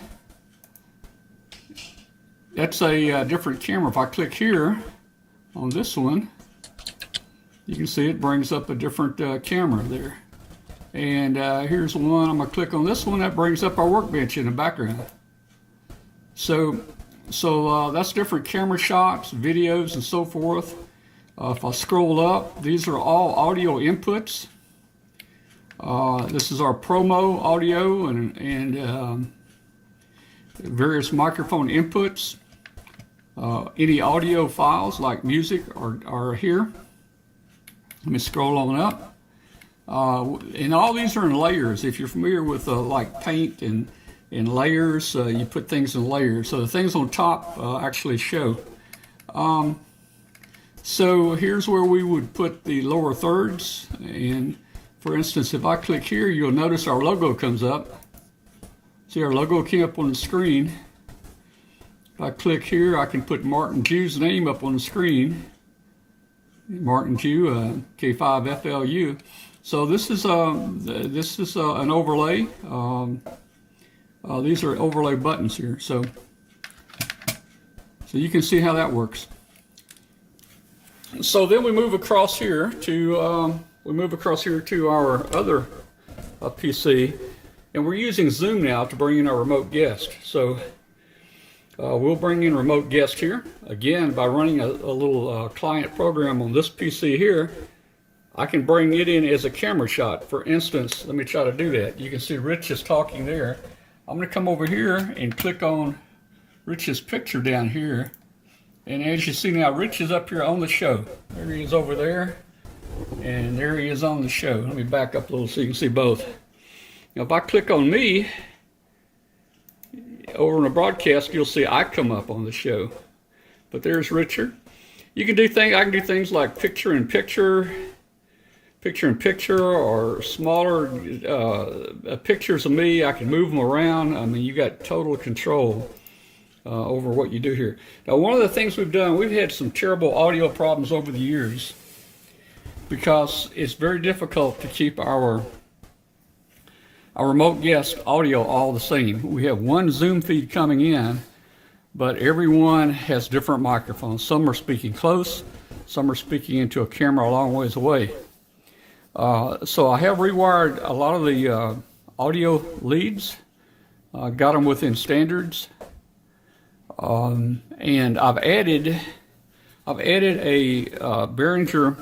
that's a different camera. If I click here on this one, you can see it brings up a different camera there. And here's one. I'm going to click on this one. That brings up our workbench in the background. So that's different camera shots, videos, and so forth. If I scroll up, these are all audio inputs. This is our promo audio and various microphone inputs. Any audio files like music are here. Let me scroll on up. And all these are in layers. If you're familiar with like paint and layers, you put things in layers. So the things on top actually show. So here's where we would put the lower thirds. And for instance, if I click here, you'll notice our logo comes up. See, our logo came up on the screen. If I click here, I can put Martin Jew's name up on the screen. Martin Jew, K5FLU. So this is an overlay. These are overlay buttons here. So you can see how that works. So then we move across here to our other PC, and we're using Zoom now to bring in our remote guest. So we'll bring in remote guest here again by running a little client program on this PC here. I can bring it in as a camera shot. For instance, let me try to do that. You can see Rich is talking there. I'm going to come over here and click on Rich's picture down here. And as you see now, Rich is up here on the show. There he is over there. And there he is on the show. Let me back up a little so you can see both. Now if I click on me, over in the broadcast, you'll see I come up on the show. But there's Richard. You can do things, I can do things like picture in picture, or smaller pictures of me. I can move them around. I mean, you got total control over what you do here. Now, one of the things we've done, we've had some terrible audio problems over the years because it's very difficult to keep our remote guest audio all the same. We have one Zoom feed coming in, but everyone has different microphones. Some are speaking close, some are speaking into a camera a long ways away. So I have rewired a lot of the audio leads, got them within standards, and I've added a Behringer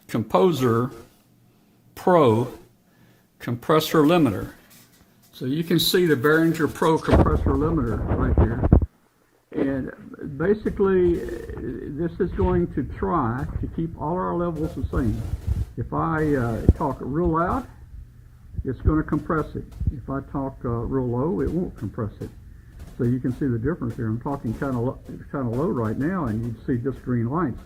Composer Pro compressor limiter. So you can see the Behringer Pro compressor limiter right here. And basically, this is going to try to keep all our levels the same. If I talk real loud, it's going to compress it. If I talk real low, it won't compress it. So you can see the difference here. I'm talking kind of low right now, and you see just green lights.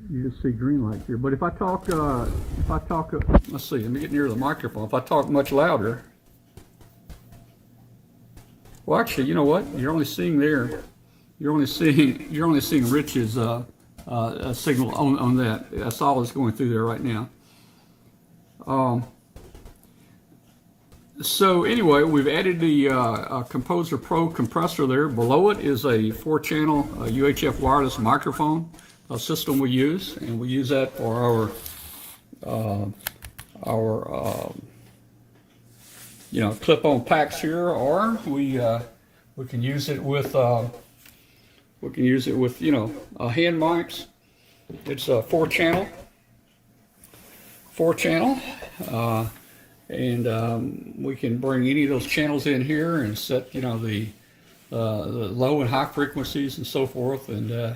You just see green lights here. But if I talk, let's see. Let me get near the microphone. If I talk much louder, well, actually, you know what? You're only seeing Rich's signal on that. That's all that's going through there right now. So anyway, we've added the Composer Pro compressor there. Below it is a 4-channel UHF wireless microphone system we use, and we use that for our clip-on packs here, or we can use it with hand mics. It's a 4-channel. And we can bring any of those channels in here and set, the low and high frequencies and so forth, and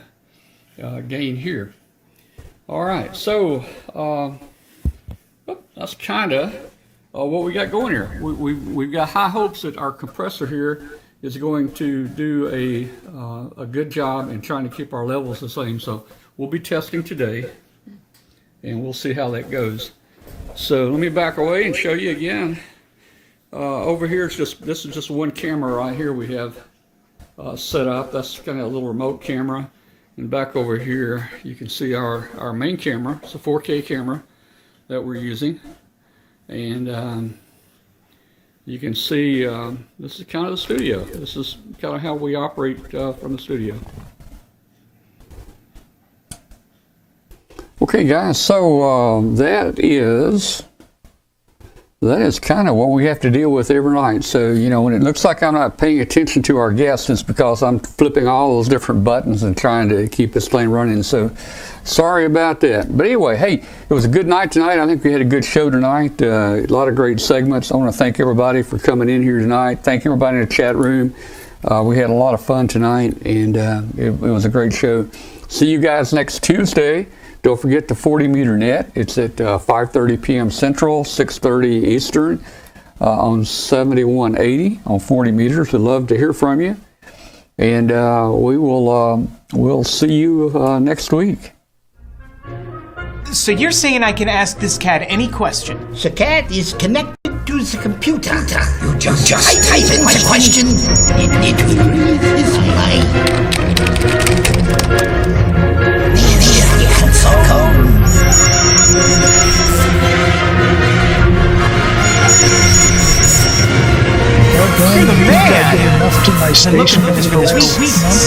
gain here. All right, so that's kind of what we got going here. We've got high hopes that our compressor here is going to do a good job in trying to keep our levels the same. So we'll be testing today, and we'll see how that goes. So let me back away and show you again. Over here, this is just one camera right here we have set up. That's kind of a little remote camera. And back over here, you can see our main camera. It's a 4K camera that we're using. And you can see this is kind of the studio. This is kind of how we operate from the studio. Okay, guys, so that is kind of what we have to deal with every night. So, when it looks like I'm not paying attention to our guests, it's because I'm flipping all those different buttons and trying to keep this thing running. So, sorry about that. But anyway, hey, it was a good night tonight. I think we had a good show tonight. A lot of great segments. I want to thank everybody for coming in here tonight. Thank everybody in the chat room. We had a lot of fun tonight, and it was a great show. See you guys next Tuesday. Don't forget the 40 meter net. It's at 5:30 p.m. Central, 6:30 Eastern on 7180 on 40 meters. We'd love to hear from you. And we'll see you next week. So you're saying I can ask this cat any question? The cat is connected to the computer. You just type in the question. It will read his mind. The answer comes. Well, Brian, You're the I think I man. did enough to my Been looking station for this over the for last weeks. month